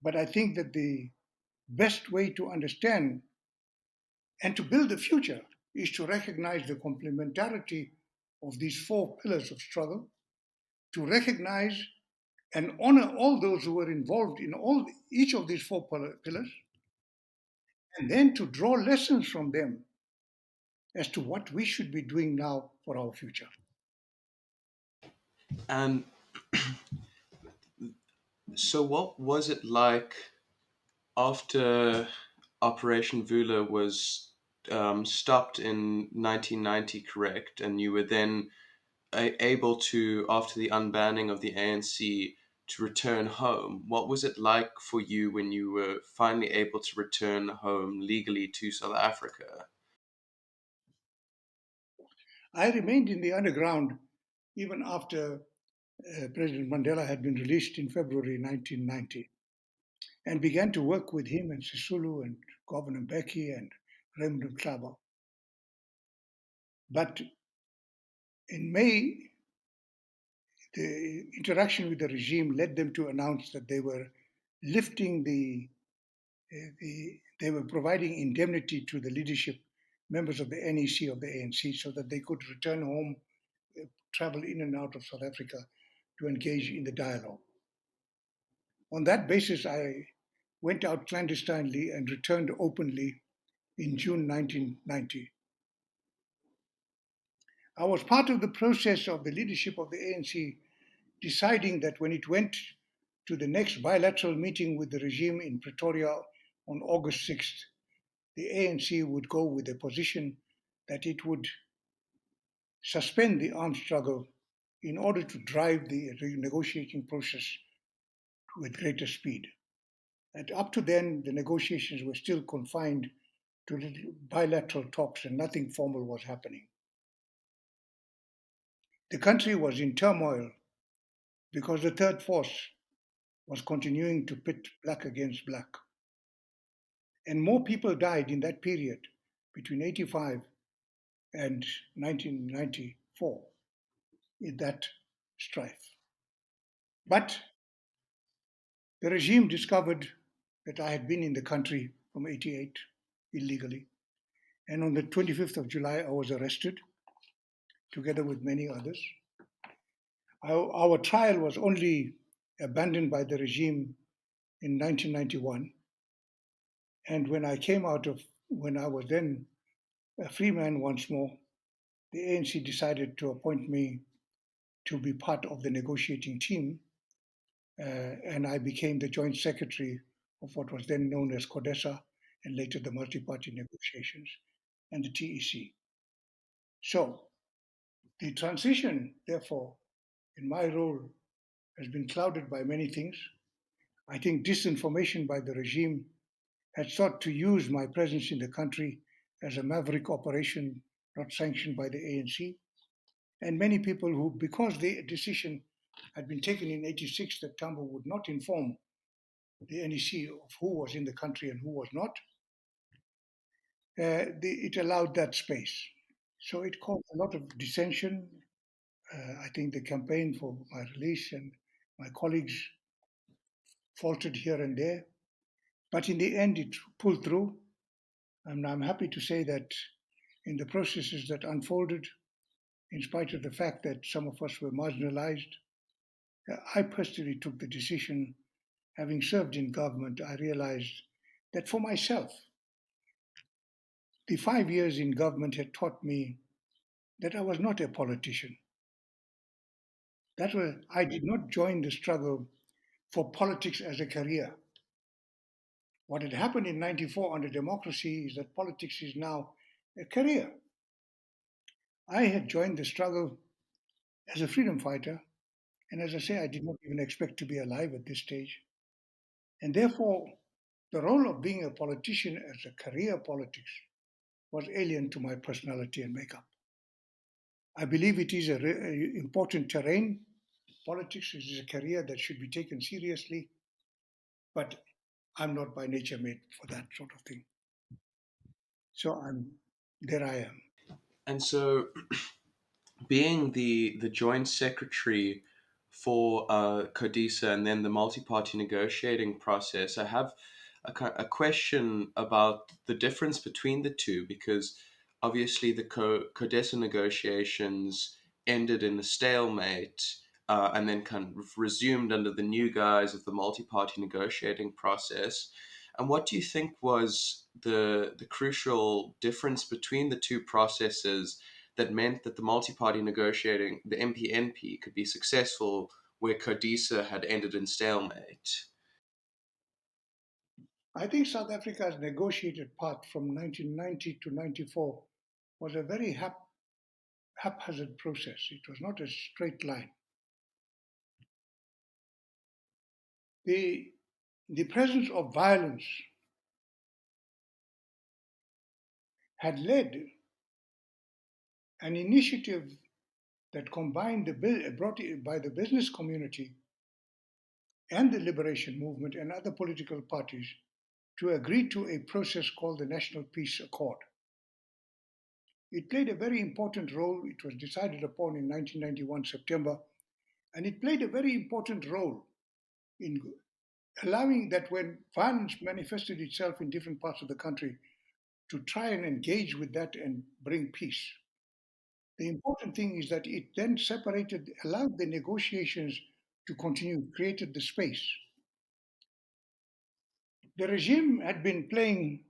but I think that the best way to understand and to build the future is to recognize the complementarity of these four pillars of struggle, to recognize and honor all those who were involved in each of these four pillars, and then to draw lessons from them as to what we should be doing now for our future. And so, what was it like after Operation Vula was stopped in 1990, correct? And you were then able to, after the unbanning of the ANC, to return home. What was it like for you when you were finally able to return home legally to South Africa? I remained in the underground even after President Mandela had been released in February 1990, and began to work with him and Sisulu and Governor Mbeki and Raymond Mhlaba. But in May, the interaction with the regime led them to announce that they were lifting they were providing indemnity to the leadership, members of the NEC of the ANC, so that they could return home, travel in and out of South Africa to engage in the dialogue. On that basis, I went out clandestinely and returned openly in June 1990. I was part of the process of the leadership of the ANC deciding that when it went to the next bilateral meeting with the regime in Pretoria on August 6th, the ANC would go with a position that it would suspend the armed struggle in order to drive the negotiating process with greater speed. And up to then, the negotiations were still confined to bilateral talks and nothing formal was happening. The country was in turmoil because the third force was continuing to pit black against black. And more people died in that period between 85 and 1994 in that strife. But The regime discovered that I had been in the country from 88 illegally. And on the 25th of July, I was arrested together with many others. Our trial was only abandoned by the regime in 1991. And when I was then a free man once more, the ANC decided to appoint me to be part of the negotiating team, and I became the joint secretary of what was then known as CODESA and later the multi-party negotiations and the TEC. So the transition, therefore, in my role has been clouded by many things. I think disinformation by the regime had sought to use my presence in the country as a maverick operation not sanctioned by the ANC. And many people who, because the decision had been taken in 86 that Tambo would not inform the NEC of who was in the country and who was not, it allowed that space. So it caused a lot of dissension. I think the campaign for my release and my colleagues faltered here and there. But in the end, it pulled through. And I'm happy to say that in the processes that unfolded, in spite of the fact that some of us were marginalized, I personally took the decision. Having served in government, I realized that for myself, the 5 years in government had taught me that I was not a politician. I did not join the struggle for politics as a career. What had happened in 94 under democracy is that politics is now a career. I had joined the struggle as a freedom fighter, and as I say, I did not even expect to be alive at this stage. And therefore, the role of being a politician as a career politics was alien to my personality and makeup. I believe it is an important terrain. Politics is a career that should be taken seriously, but I'm not by nature made for that sort of thing. So there I am. And so, being the joint secretary for CODESA and then the multi-party negotiating process, I have a question about the difference between the two, because obviously the CODESA negotiations ended in a stalemate and then kind of resumed under the new guise of the multi-party negotiating process. And what do you think was the crucial difference between the two processes that meant that the multi-party negotiating, the MPNP, could be successful where CODESA had ended in stalemate? I think South Africa's negotiated path from 1990 to 94 was a very haphazard process. It was not a straight line. The presence of violence had led an initiative that combined brought by the business community and the liberation movement and other political parties to agree to a process called the National Peace Accord. It played a very important role. It was decided upon in 1991 September, and it played a very important role in allowing that when violence manifested itself in different parts of the country, to try and engage with that and bring peace. The important thing is that it then allowed the negotiations to continue, created the space. The regime had been playing,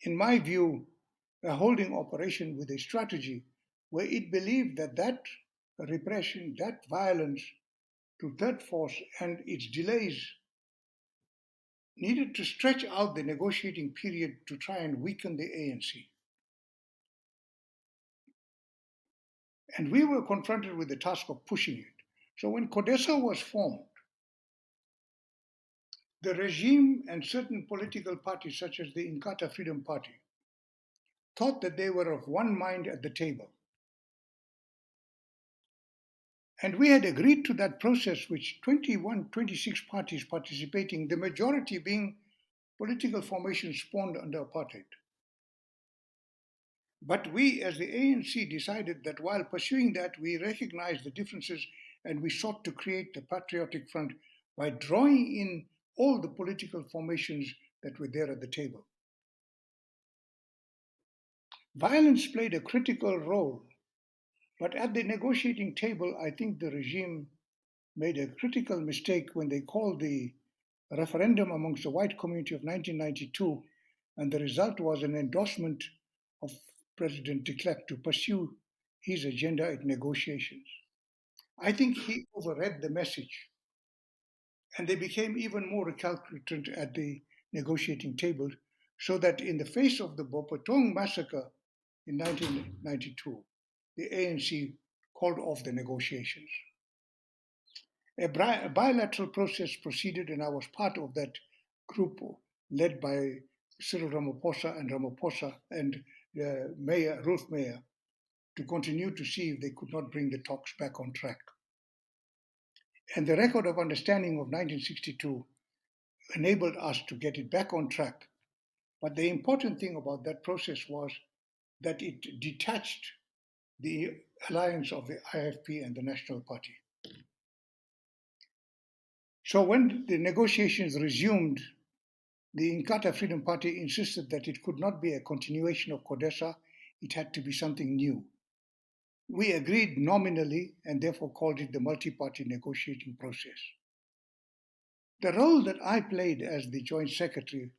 in my view, a holding operation with a strategy where it believed that repression, that violence to third force and its delays needed to stretch out the negotiating period to try and weaken the ANC. And we were confronted with the task of pushing it. So when CODESA was formed, the regime and certain political parties, such as the Inkatha Freedom Party, thought that they were of one mind at the table. And we had agreed to that process, which 26 parties participating, the majority being political formations spawned under apartheid. But we, as the ANC, decided that while pursuing that, we recognized the differences and we sought to create the Patriotic Front by drawing in all the political formations that were there at the table. Violence played a critical role, but at the negotiating table, I think the regime made a critical mistake when they called the referendum amongst the white community of 1992, and the result was an endorsement of President de Klerk to pursue his agenda at negotiations. I think he overread the message, and they became even more recalcitrant at the negotiating table, so that in the face of the Bopatong massacre in 1992, the ANC called off the negotiations. A bilateral process proceeded, and I was part of that group led by Cyril Ramaphosa and Mayor Ruth Mayor to continue to see if they could not bring the talks back on track. And the record of understanding of 1962 enabled us to get it back on track. But the important thing about that process was that it detached the alliance of the IFP and the National Party. So when the negotiations resumed, the Inkatha Freedom Party insisted that it could not be a continuation of CODESA, it had to be something new. We agreed nominally and therefore called it the multi-party negotiating process. The role that I played as the Joint Secretary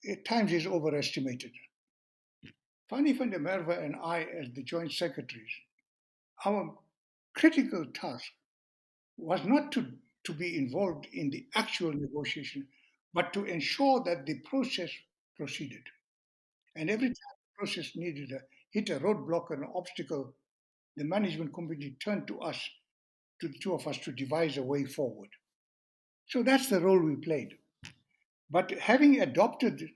at times is overestimated. Fanny van der Merwe and I, as the Joint Secretaries, our critical task was not to be involved in the actual negotiation, but to ensure that the process proceeded. And every time the process hit a roadblock or an obstacle, the management committee turned to us, to the two of us, to devise a way forward. So that's the role we played. But having adopted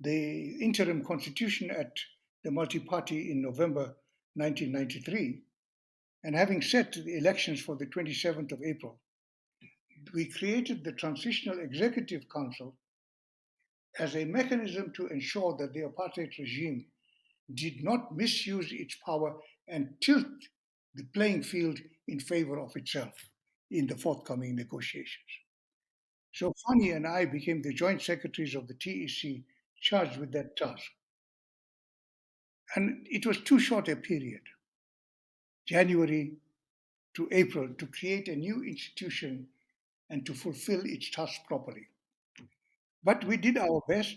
the interim constitution at the multi-party in November 1993, and having set the elections for the 27th of April, we created the Transitional Executive Council as a mechanism to ensure that the apartheid regime did not misuse its power and tilt the playing field in favor of itself in the forthcoming negotiations. So Fanny and I became the joint secretaries of the TEC charged with that task. And it was too short a period, January to April, to create a new institution and to fulfill its task properly. But we did our best.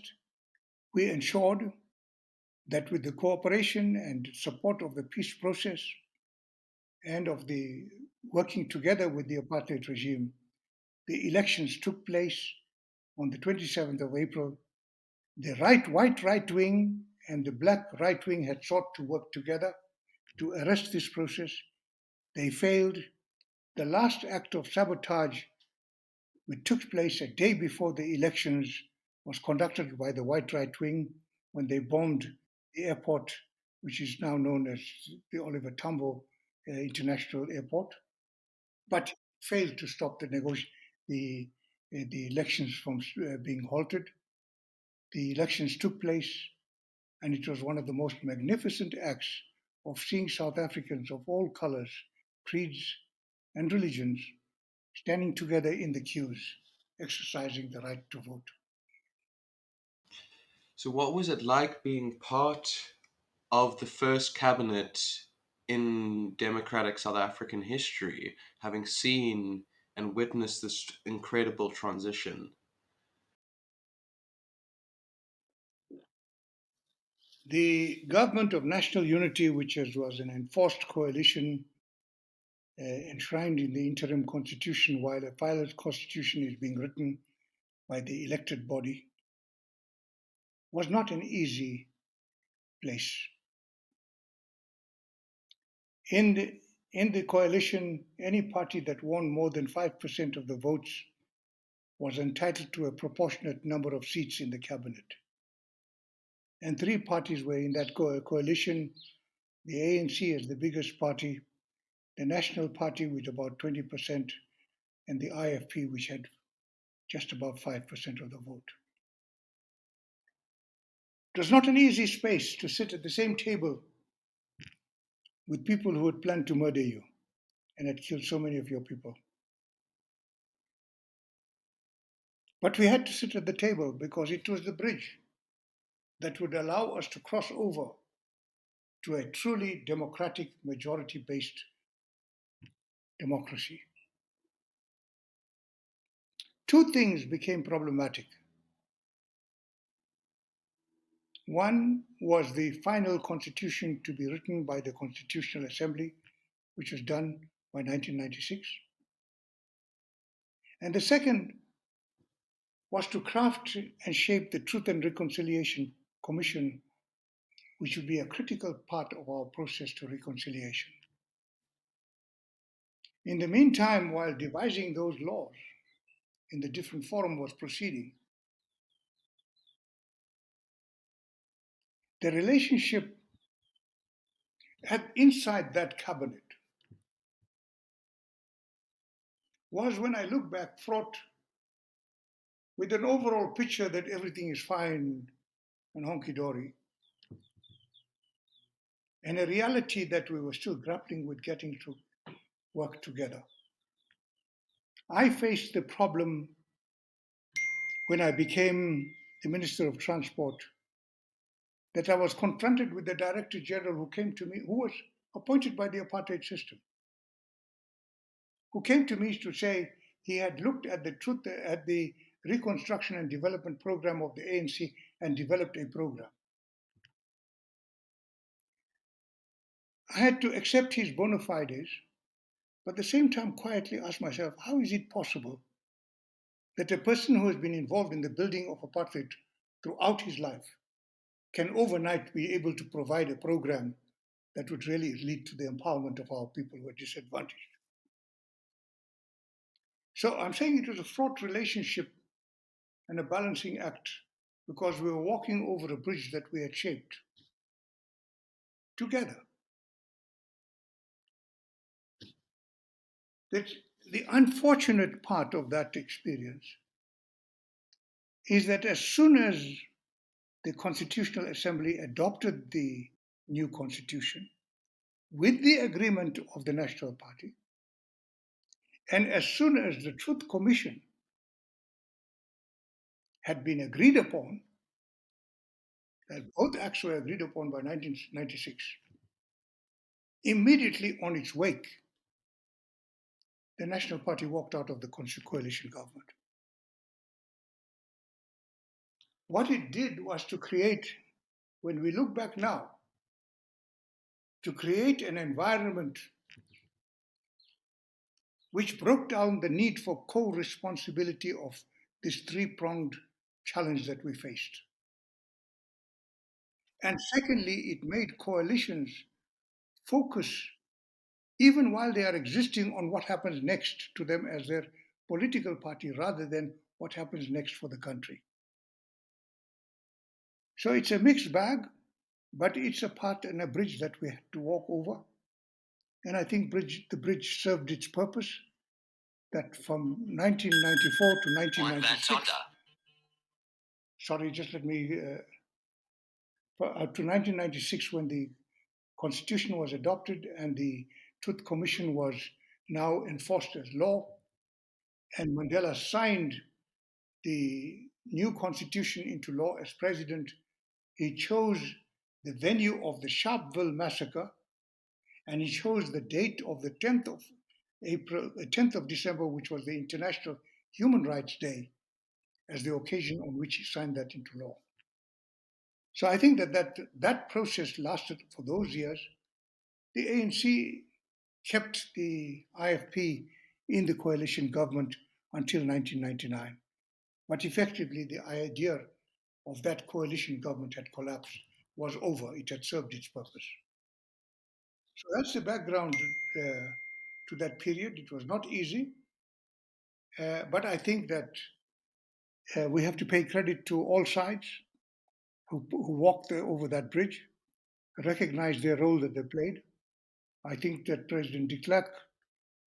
We ensured that with the cooperation and support of the peace process and of the working together with the apartheid regime, the elections took place on the 27th of April. The white right wing and the black right wing had sought to work together to arrest this process. They failed. The last act of sabotage, which took place a day before the elections, was conducted by the white right wing when they bombed the airport, which is now known as the Oliver Tambo International Airport, but failed to stop the elections from being halted. The elections took place, and it was one of the most magnificent acts of seeing South Africans of all colors, creeds, and religions standing together in the queues, exercising the right to vote. So, what was it like being part of the first cabinet in democratic South African history, having seen and witnessed this incredible transition? The government of national unity, which was an enforced coalition enshrined in the interim constitution while a pilot constitution is being written by the elected body, was not an easy place. In the coalition, any party that won more than 5% of the votes was entitled to a proportionate number of seats in the cabinet. And three parties were in that coalition: the ANC as the biggest party, the National Party with about 20%, and the IFP, which had just above 5% of the vote. It was not an easy space to sit at the same table with people who had planned to murder you and had killed so many of your people. But we had to sit at the table because it was the bridge that would allow us to cross over to a truly democratic, majority-based democracy. Two things became problematic. One was the final constitution to be written by the Constitutional Assembly, which was done by 1996. And the second was to craft and shape the Truth and Reconciliation Commission, which would be a critical part of our process to reconciliation. In the meantime, while devising those laws in the different forum was proceeding, the relationship inside that cabinet was, when I look back, fraught with an overall picture that everything is fine and honky-dory, and a reality that we were still grappling with getting to work together. I faced the problem when I became the Minister of Transport, that I was confronted with the Director General who came to me, who was appointed by the apartheid system, who came to me to say he had looked at the reconstruction and development program of the ANC and developed a program. I had to accept his bona fides, but at the same time quietly ask myself, how is it possible that a person who has been involved in the building of apartheid throughout his life can overnight be able to provide a program that would really lead to the empowerment of our people who are disadvantaged? So I'm saying it was a fraught relationship and a balancing act, because we were walking over a bridge that we had shaped together. The unfortunate part of that experience is that as soon as the Constitutional Assembly adopted the new constitution with the agreement of the National Party, and as soon as the Truth Commission had been agreed upon, that both acts were agreed upon by 1996, immediately on its wake, the National Party walked out of the coalition government. What it did was to create, when we look back now, to create an environment which broke down the need for co-responsibility of this three-pronged challenge that we faced. And secondly, it made coalitions focus, even while they are existing, on what happens next to them as their political party, rather than what happens next for the country. So it's a mixed bag, but it's a path and a bridge that we had to walk over. And I think the bridge served its purpose, that from 1994 to 1996, sorry, just let me, to 1996, when the Constitution was adopted and the Truth Commission was now enforced as law, and Mandela signed the new Constitution into law as president, he chose the venue of the Sharpeville massacre, and he chose the date of the 10th of December, which was the International Human Rights Day, as the occasion on which he signed that into law. So I think that process lasted for those years. The ANC kept the IFP in the coalition government until 1999. But effectively, the idea of that coalition government had collapsed, was over. It had served its purpose. So that's the background to that period. It was not easy, but I think that we have to pay credit to all sides who walked over that bridge, recognized their role that they played. I think that President de Klerk,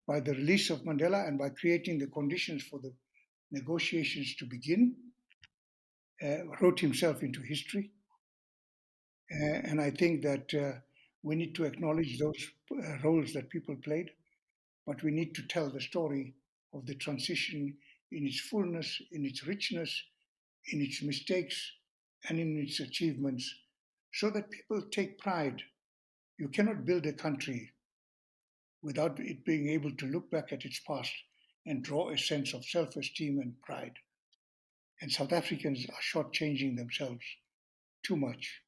by the release of Mandela and by creating the conditions for the negotiations to begin, wrote himself into history. And I think that we need to acknowledge those roles that people played, but we need to tell the story of the transition in its fullness, in its richness, in its mistakes, and in its achievements, so that people take pride. You cannot build a country without it being able to look back at its past and draw a sense of self esteem and pride. And South Africans are shortchanging themselves too much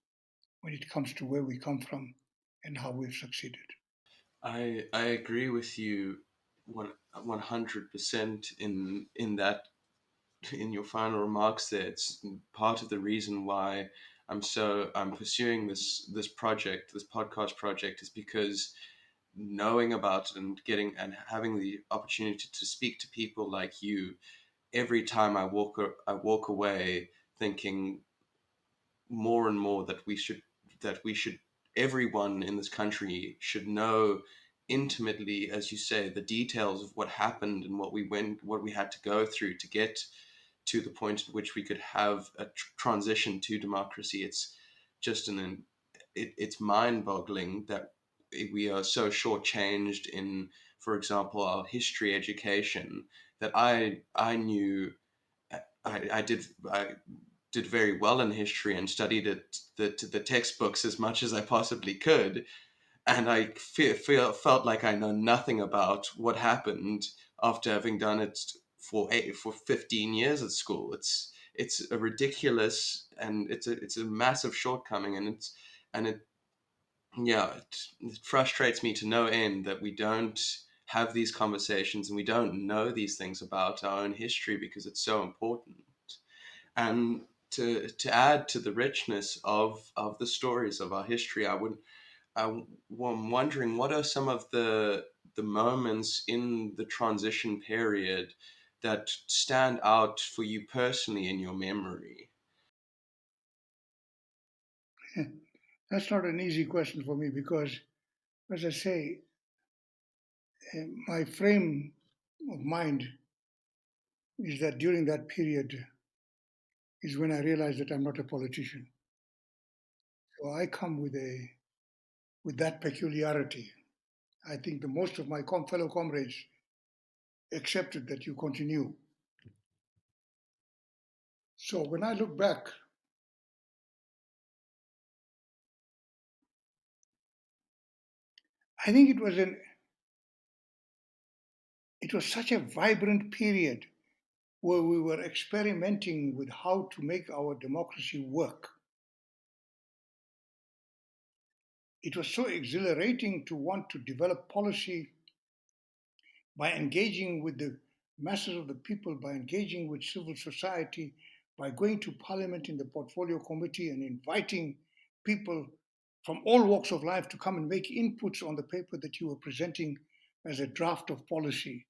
when it comes to where we come from and how we've succeeded. I agree with you 100% in that, in your final remarks there. It's part of the reason why I'm pursuing this project, this podcast project, is because knowing about it and getting and having the opportunity to speak to people like you, every time I walk away thinking more and more that we should everyone in this country should know intimately, as you say, the details of what happened and what we had to go through to get to the point at which we could have a transition to democracy. It's just it's mind-boggling that we are so shortchanged in, for example, our history education. That I knew I did very well in history and studied the textbooks as much as I possibly could, and I felt like I know nothing about what happened after having done it for 15 years at school. It's a ridiculous, and it's a massive shortcoming, and it yeah it frustrates me to no end that we don't have these conversations and we don't know these things about our own history, because it's so important. And to add to the richness of the stories of our history, I'm wondering, what are some of the moments in the transition period that stand out for you personally in your memory? That's not an easy question for me because, as I say, my frame of mind is that during that period is when I realized that I'm not a politician. So I come with that peculiarity. I think the most of my fellow comrades accepted that you continue. So when I look back, I think it was such a vibrant period where we were experimenting with how to make our democracy work. It was so exhilarating to want to develop policy by engaging with the masses of the people, by engaging with civil society, by going to parliament in the portfolio committee and inviting people from all walks of life to come and make inputs on the paper that you were presenting as a draft of policy.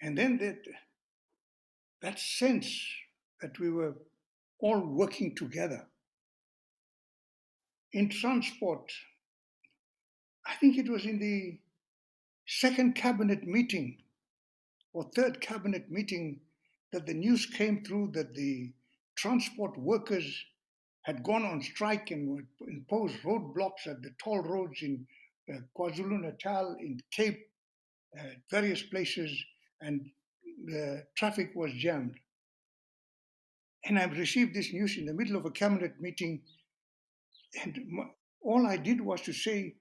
And then that sense that we were all working together. In transport, I think it was in the second cabinet meeting or third cabinet meeting that the news came through that the transport workers had gone on strike and would impose roadblocks at the toll roads in KwaZulu-Natal, in Cape, various places, and the traffic was jammed. And I received this news in the middle of a cabinet meeting, and all I did was to say,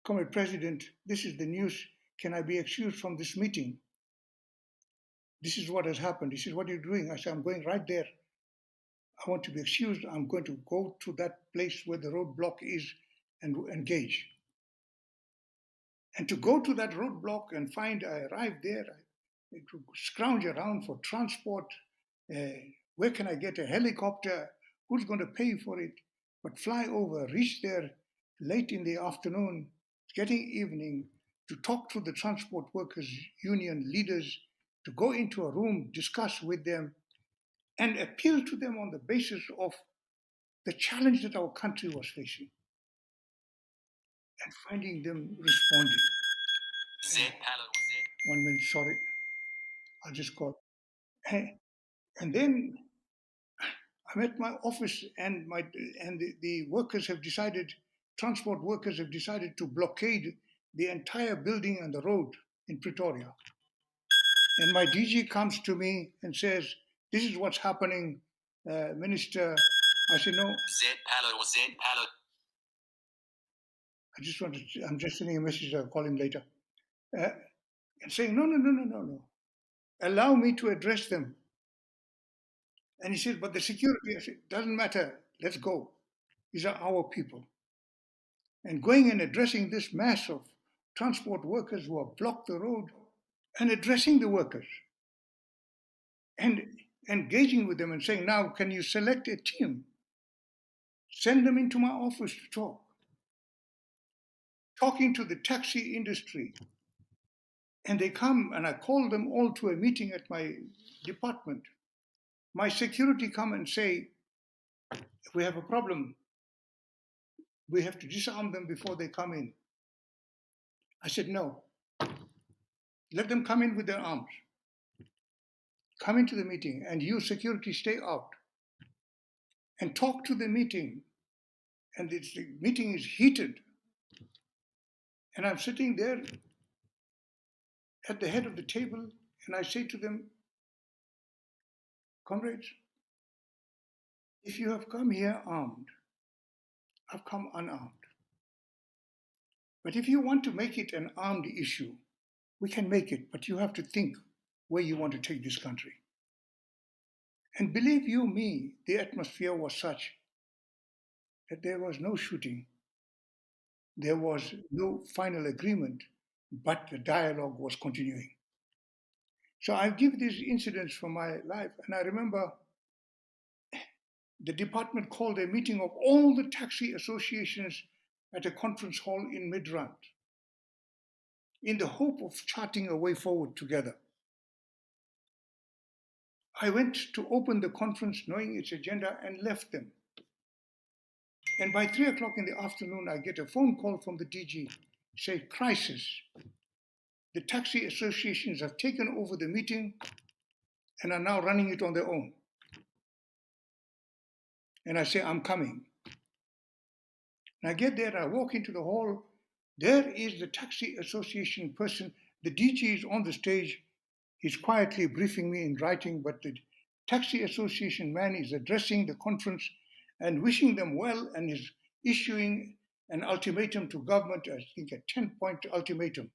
Comrade President, this is the news. Can I be excused from this meeting? This is what has happened. He said, what are you doing? I said, I'm going right there. I want to be excused. I'm going to go to that place where the roadblock is and engage. And to go to that roadblock and find I arrived there, to scrounge around for transport. Where can I get a helicopter? Who's going to pay for it? But fly over, reach there late in the afternoon, getting evening, to talk to the transport workers union leaders, to go into a room, discuss with them, and appeal to them on the basis of the challenge that our country was facing, and finding them responding. 1 minute, sorry, I'll just call. And then I'm at my office, and the workers have decided, transport workers have decided to blockade the entire building and the road in Pretoria. And my DG comes to me and says, "This is what's happening, Minister." I said, "No, I'm just sending a message, I'll call him later." And saying, "No. Allow me to address them." And he said, "But the security," I said, "Doesn't matter. Let's go. These are our people." And going and addressing this mass of transport workers who have blocked the road and addressing the workers and engaging with them and saying, "Now, can you select a team? Send them into my office to talk." Talking to the taxi industry. And they come and I call them all to a meeting at my department. My security come and say, "If we have a problem, we have to disarm them before they come in." I said, "No, let them come in with their arms. Come into the meeting and you security stay out and talk to the meeting." And the meeting is heated. And I'm sitting there at the head of the table and I say to them, "Comrades, if you have come here armed, I've come unarmed. But if you want to make it an armed issue, we can make it, but you have to think where you want to take this country." And believe you me, the atmosphere was such that there was no shooting, there was no final agreement, but the dialogue was continuing. So I give these incidents from my life, and I remember the department called a meeting of all the taxi associations at a conference hall in Midrand in the hope of charting a way forward together. I went to open the conference knowing its agenda and left them. And by 3 o'clock in the afternoon, I get a phone call from the DG, say, "Crisis. The taxi associations have taken over the meeting and are now running it on their own." And I say, "I'm coming." And I get there, I walk into the hall. There is the taxi association person. The DG is on the stage. He's quietly briefing me in writing, but the taxi association man is addressing the conference and wishing them well and is issuing an ultimatum to government, I think a 10-point ultimatum.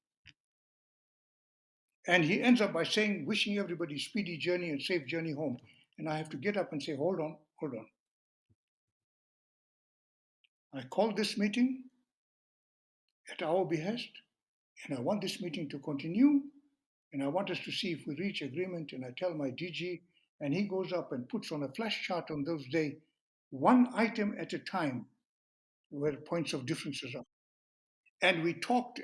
And he ends up by saying, wishing everybody speedy journey and safe journey home. And I have to get up and say, hold on. I called this meeting at our behest, and I want this meeting to continue, and I want us to see if we reach agreement. And I tell my DG, and he goes up and puts on a flash chart on those days, one item at a time, where points of differences are. And we talked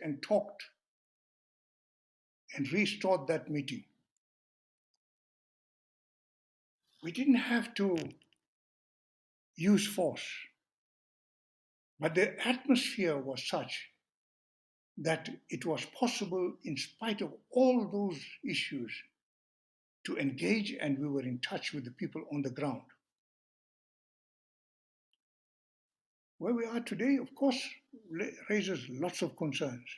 and restored that meeting. We didn't have to use force, but the atmosphere was such that it was possible, in spite of all those issues, to engage, and we were in touch with the people on the ground. Where we are today, of course, raises lots of concerns.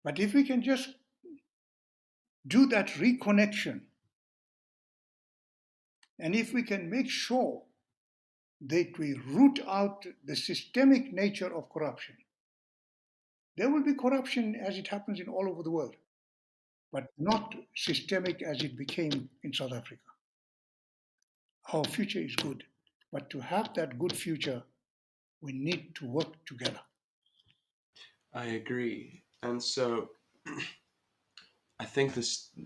But if we can just do that reconnection, and if we can make sure that we root out the systemic nature of corruption, there will be corruption as it happens in all over the world, but not systemic as it became in South Africa. Our future is good, but to have that good future, we need to work together. I agree. And so I think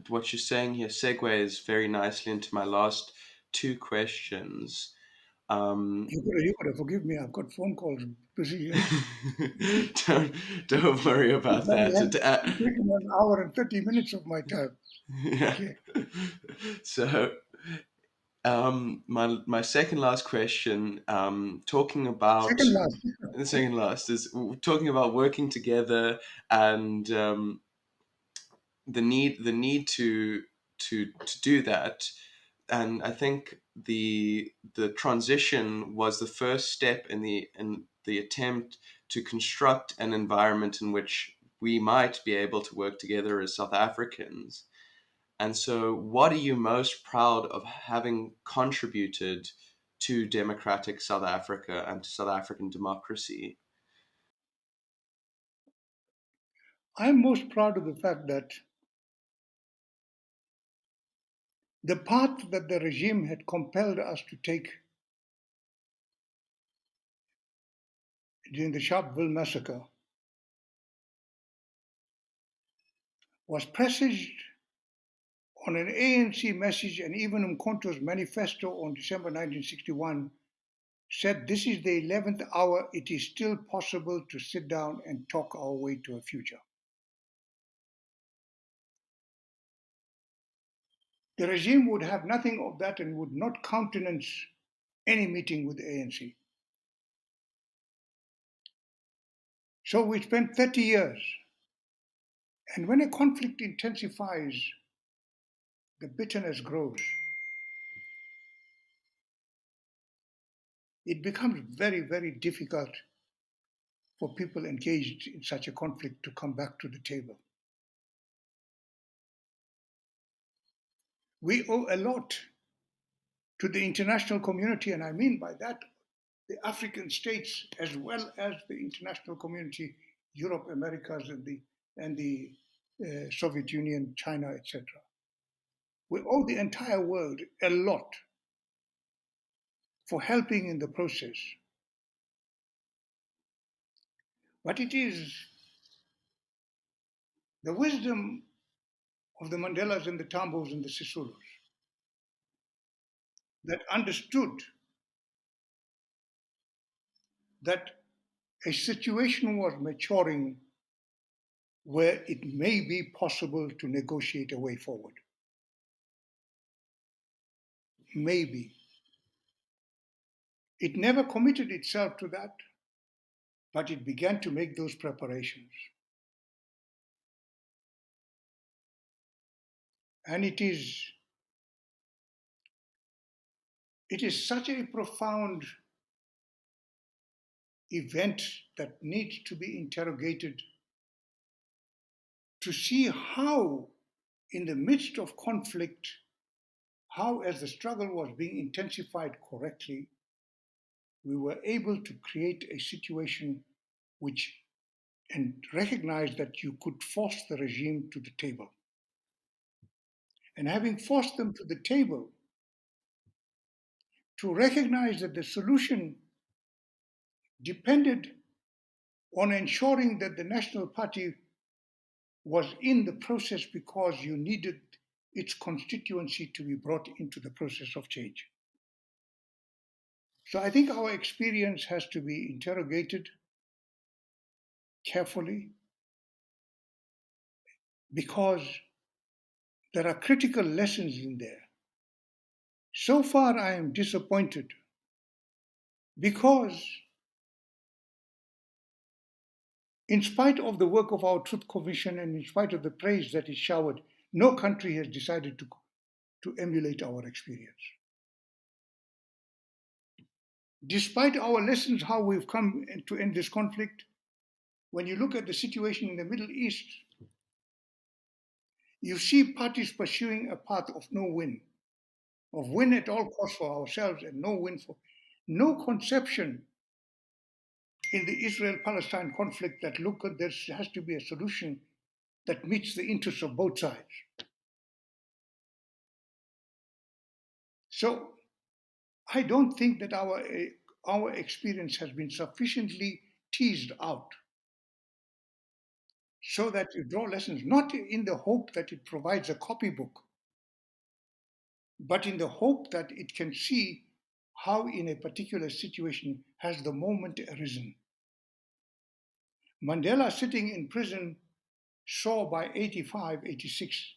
what you're saying here segues very nicely into my last two questions. You gotta forgive me. I've got phone calls busy. don't worry about that. It's taken 1 hour and 30 minutes of my time. Yeah. Okay. So, my second last question, talking about the second last is talking about working together and the need to do that. And I think the transition was the first step in the attempt to construct an environment in which we might be able to work together as South Africans. And so, what are you most proud of having contributed to democratic South Africa and to South African democracy? I'm most proud of the fact that the path that the regime had compelled us to take during the Sharpeville massacre was presaged on an ANC message, and even Umkhonto's manifesto on December 1961 said, "This is the 11th hour. It is still possible to sit down and talk our way to a future." The regime would have nothing of that and would not countenance any meeting with the ANC. So we spent 30 years. And when a conflict intensifies, the bitterness grows. It becomes very, very difficult for people engaged in such a conflict to come back to the table. We owe a lot to the international community, and I mean by that the African states as well as the international community, Europe, Americas, and the Soviet Union, China, etc. We owe the entire world a lot for helping in the process. But it is the wisdom of the Mandelas and the Tambos and the Sisulus that understood that a situation was maturing where it may be possible to negotiate a way forward. Maybe. It never committed itself to that, but it began to make those preparations. And it is such a profound event that needs to be interrogated to see how, in the midst of conflict, how, as the struggle was being intensified correctly, we were able to create a situation and recognize that you could force the regime to the table. And having forced them to the table, to recognize that the solution depended on ensuring that the National Party was in the process because you needed its constituency to be brought into the process of change. So I think our experience has to be interrogated carefully because there are critical lessons in there. So far, I am disappointed because, in spite of the work of our Truth Commission and in spite of the praise that is showered, no country has decided to emulate our experience. Despite our lessons, how we've come to end this conflict, when you look at the situation in the Middle East, you see parties pursuing a path of no win, of win at all costs for ourselves and no win for no conception in the Israel-Palestine conflict that there has to be a solution that meets the interests of both sides. So I don't think that our experience has been sufficiently teased out so that you draw lessons, not in the hope that it provides a copybook, but in the hope that it can see how in a particular situation has the moment arisen. Mandela, sitting in prison, saw by 85, 86,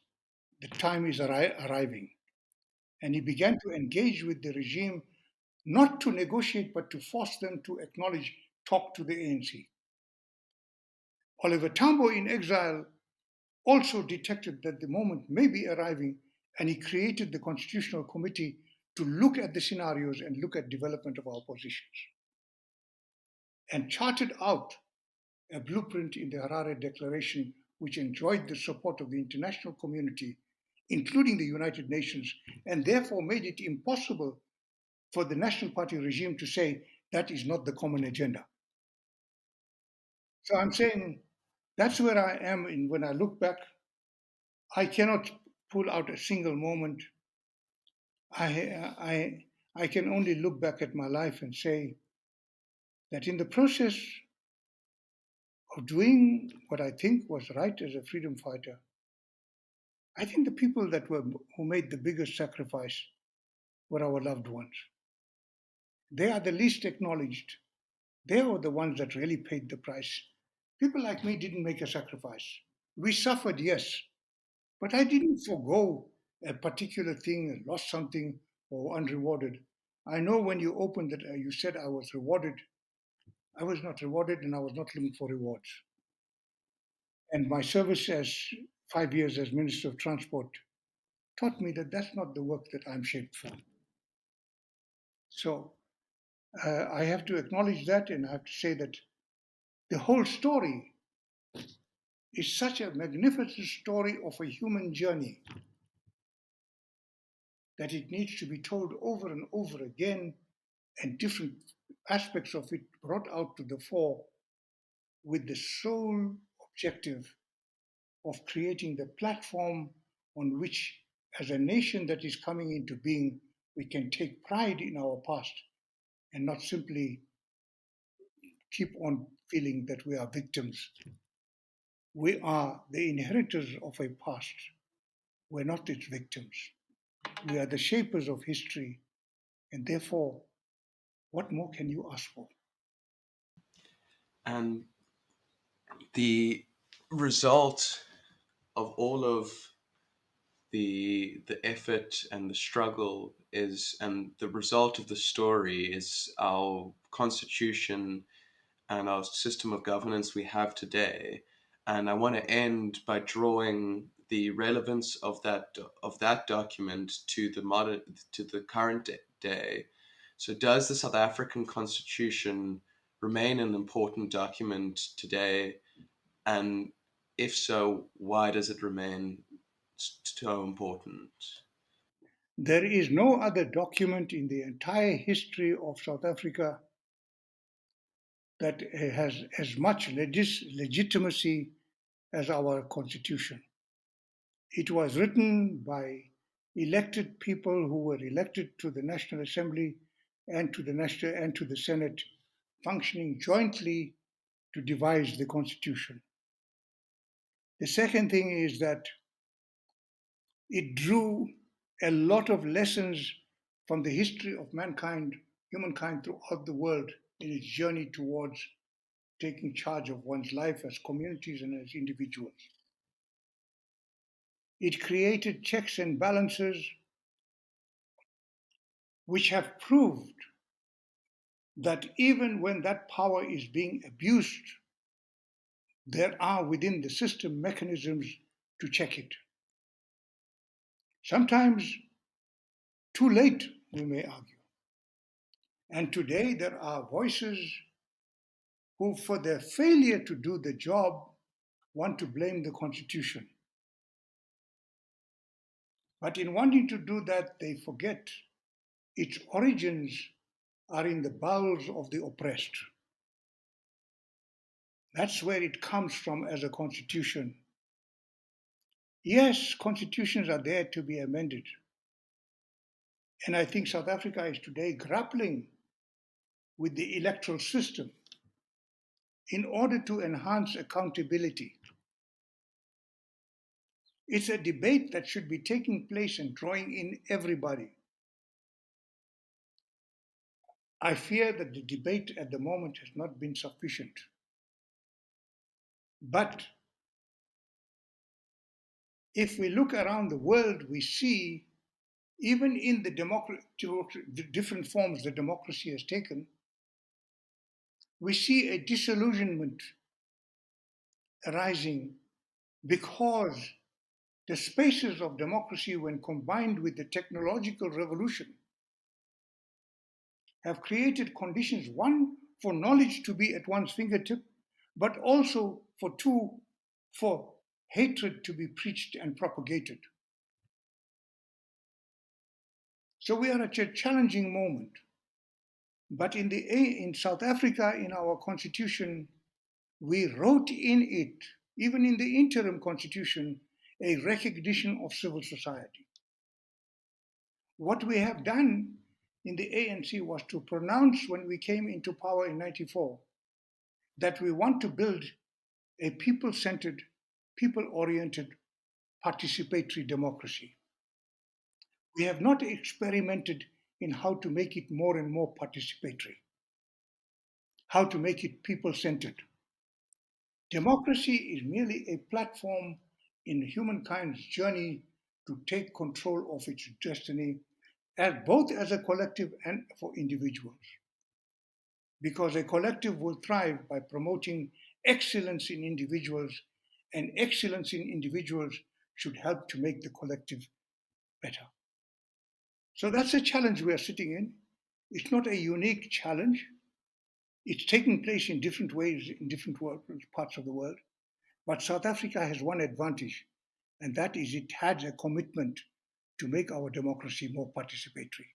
the time is arriving. And he began to engage with the regime, not to negotiate, but to force them to acknowledge, talk to the ANC. Oliver Tambo, in exile, also detected that the moment may be arriving, and he created the Constitutional Committee to look at the scenarios and look at development of our positions, and charted out a blueprint in the Harare Declaration, which enjoyed the support of the international community including the United Nations, and therefore made it impossible for the National Party regime to say that is not the common agenda. So I'm saying that's where I am when I look back. I cannot pull out a single moment. I can only look back at my life and say that in the process of doing what I think was right as a freedom fighter, I think the people who made the biggest sacrifice were our loved ones. They are the least acknowledged. They are the ones that really paid the price. People like me didn't make a sacrifice. We suffered, yes, but I didn't forego a particular thing, lost something, or unrewarded. I know when you opened it, you said I was rewarded. I was not rewarded, and I was not looking for rewards. And my service as 5 years as Minister of Transport taught me that that's not the work that I'm shaped for. So I have to acknowledge that, and I have to say that the whole story is such a magnificent story of a human journey that it needs to be told over and over again, and different aspects of it brought out to the fore with the sole objective of creating the platform on which, as a nation that is coming into being, we can take pride in our past and not simply keep on feeling that we are victims. We are the inheritors of a past. We're not its victims. We are the shapers of history, and therefore, what more can you ask for? And the result of all of the effort and the struggle is, and the result of the story is our constitution and our system of governance we have today. And I want to end by drawing the relevance of that document to the current day. So does the South African Constitution remain an important document today? And if so, why does it remain so important? There is no other document in the entire history of South Africa that has as much legitimacy as our constitution. It was written by elected people who were elected to the National Assembly and to the Senate, functioning jointly to devise the constitution. The second thing is that it drew a lot of lessons from the history of humankind throughout the world in its journey towards taking charge of one's life as communities and as individuals. It created checks and balances which have proved that even when that power is being abused, there are within the system mechanisms to check it. Sometimes too late, we may argue. And today there are voices who, for their failure to do the job, want to blame the Constitution. But in wanting to do that, they forget its origins are in the bowels of the oppressed. That's where it comes from as a constitution. Yes, constitutions are there to be amended. And I think South Africa is today grappling with the electoral system in order to enhance accountability. It's a debate that should be taking place and drawing in everybody. I fear that the debate at the moment has not been sufficient. But if we look around the world, we see, even in the different forms that democracy has taken, we see a disillusionment arising because the spaces of democracy, when combined with the technological revolution, have created conditions, one, for knowledge to be at one's fingertip, but also for hatred to be preached and propagated. So we are at a challenging moment. But in South Africa, in our constitution, we wrote in it, even in the interim constitution, a recognition of civil society. What we have done in the ANC was to pronounce when we came into power in 94 that we want to build a people-centered, people-oriented, participatory democracy. We have not experimented in how to make it more and more participatory, how to make it people-centered. Democracy is merely a platform in humankind's journey to take control of its destiny, both as a collective and for individuals. Because a collective will thrive by promoting excellence in individuals, and excellence in individuals should help to make the collective better. So that's a challenge we are sitting in. It's not a unique challenge. It's taking place in different ways in different parts of the world. But South Africa has one advantage, and that is it had a commitment to make our democracy more participatory.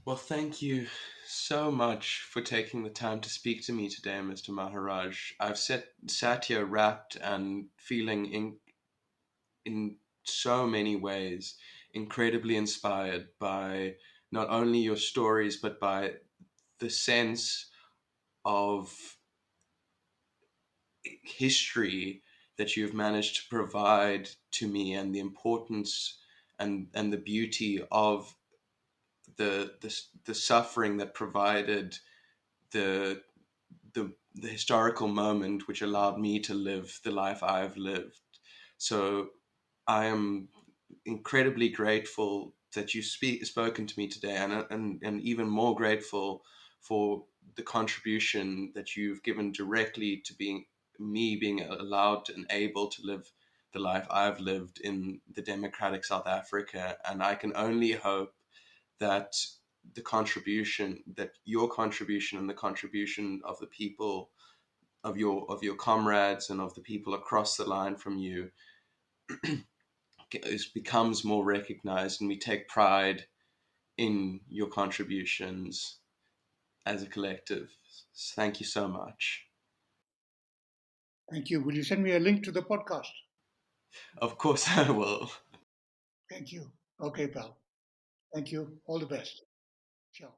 Well, thank you so much for taking the time to speak to me today, Mr. Maharaj. I've sat here wrapped and feeling in so many ways incredibly inspired by not only your stories, but by the sense of history that you've managed to provide to me, and the importance and the beauty of the suffering that provided the the historical moment which allowed me to live the life I've lived. So I am incredibly grateful that you spoken to me today, and even more grateful for the contribution that you've given directly to being allowed and able to live the life I've lived in the democratic South Africa. And I can only hope that your contribution and the contribution of the people of your comrades and of the people across the line from you becomes more recognized, and we take pride in your contributions as a collective. Thank you so much. Thank you. Will you send me a link to the podcast? Of course I will. Thank you. Okay, pal. Thank you. All the best. Ciao.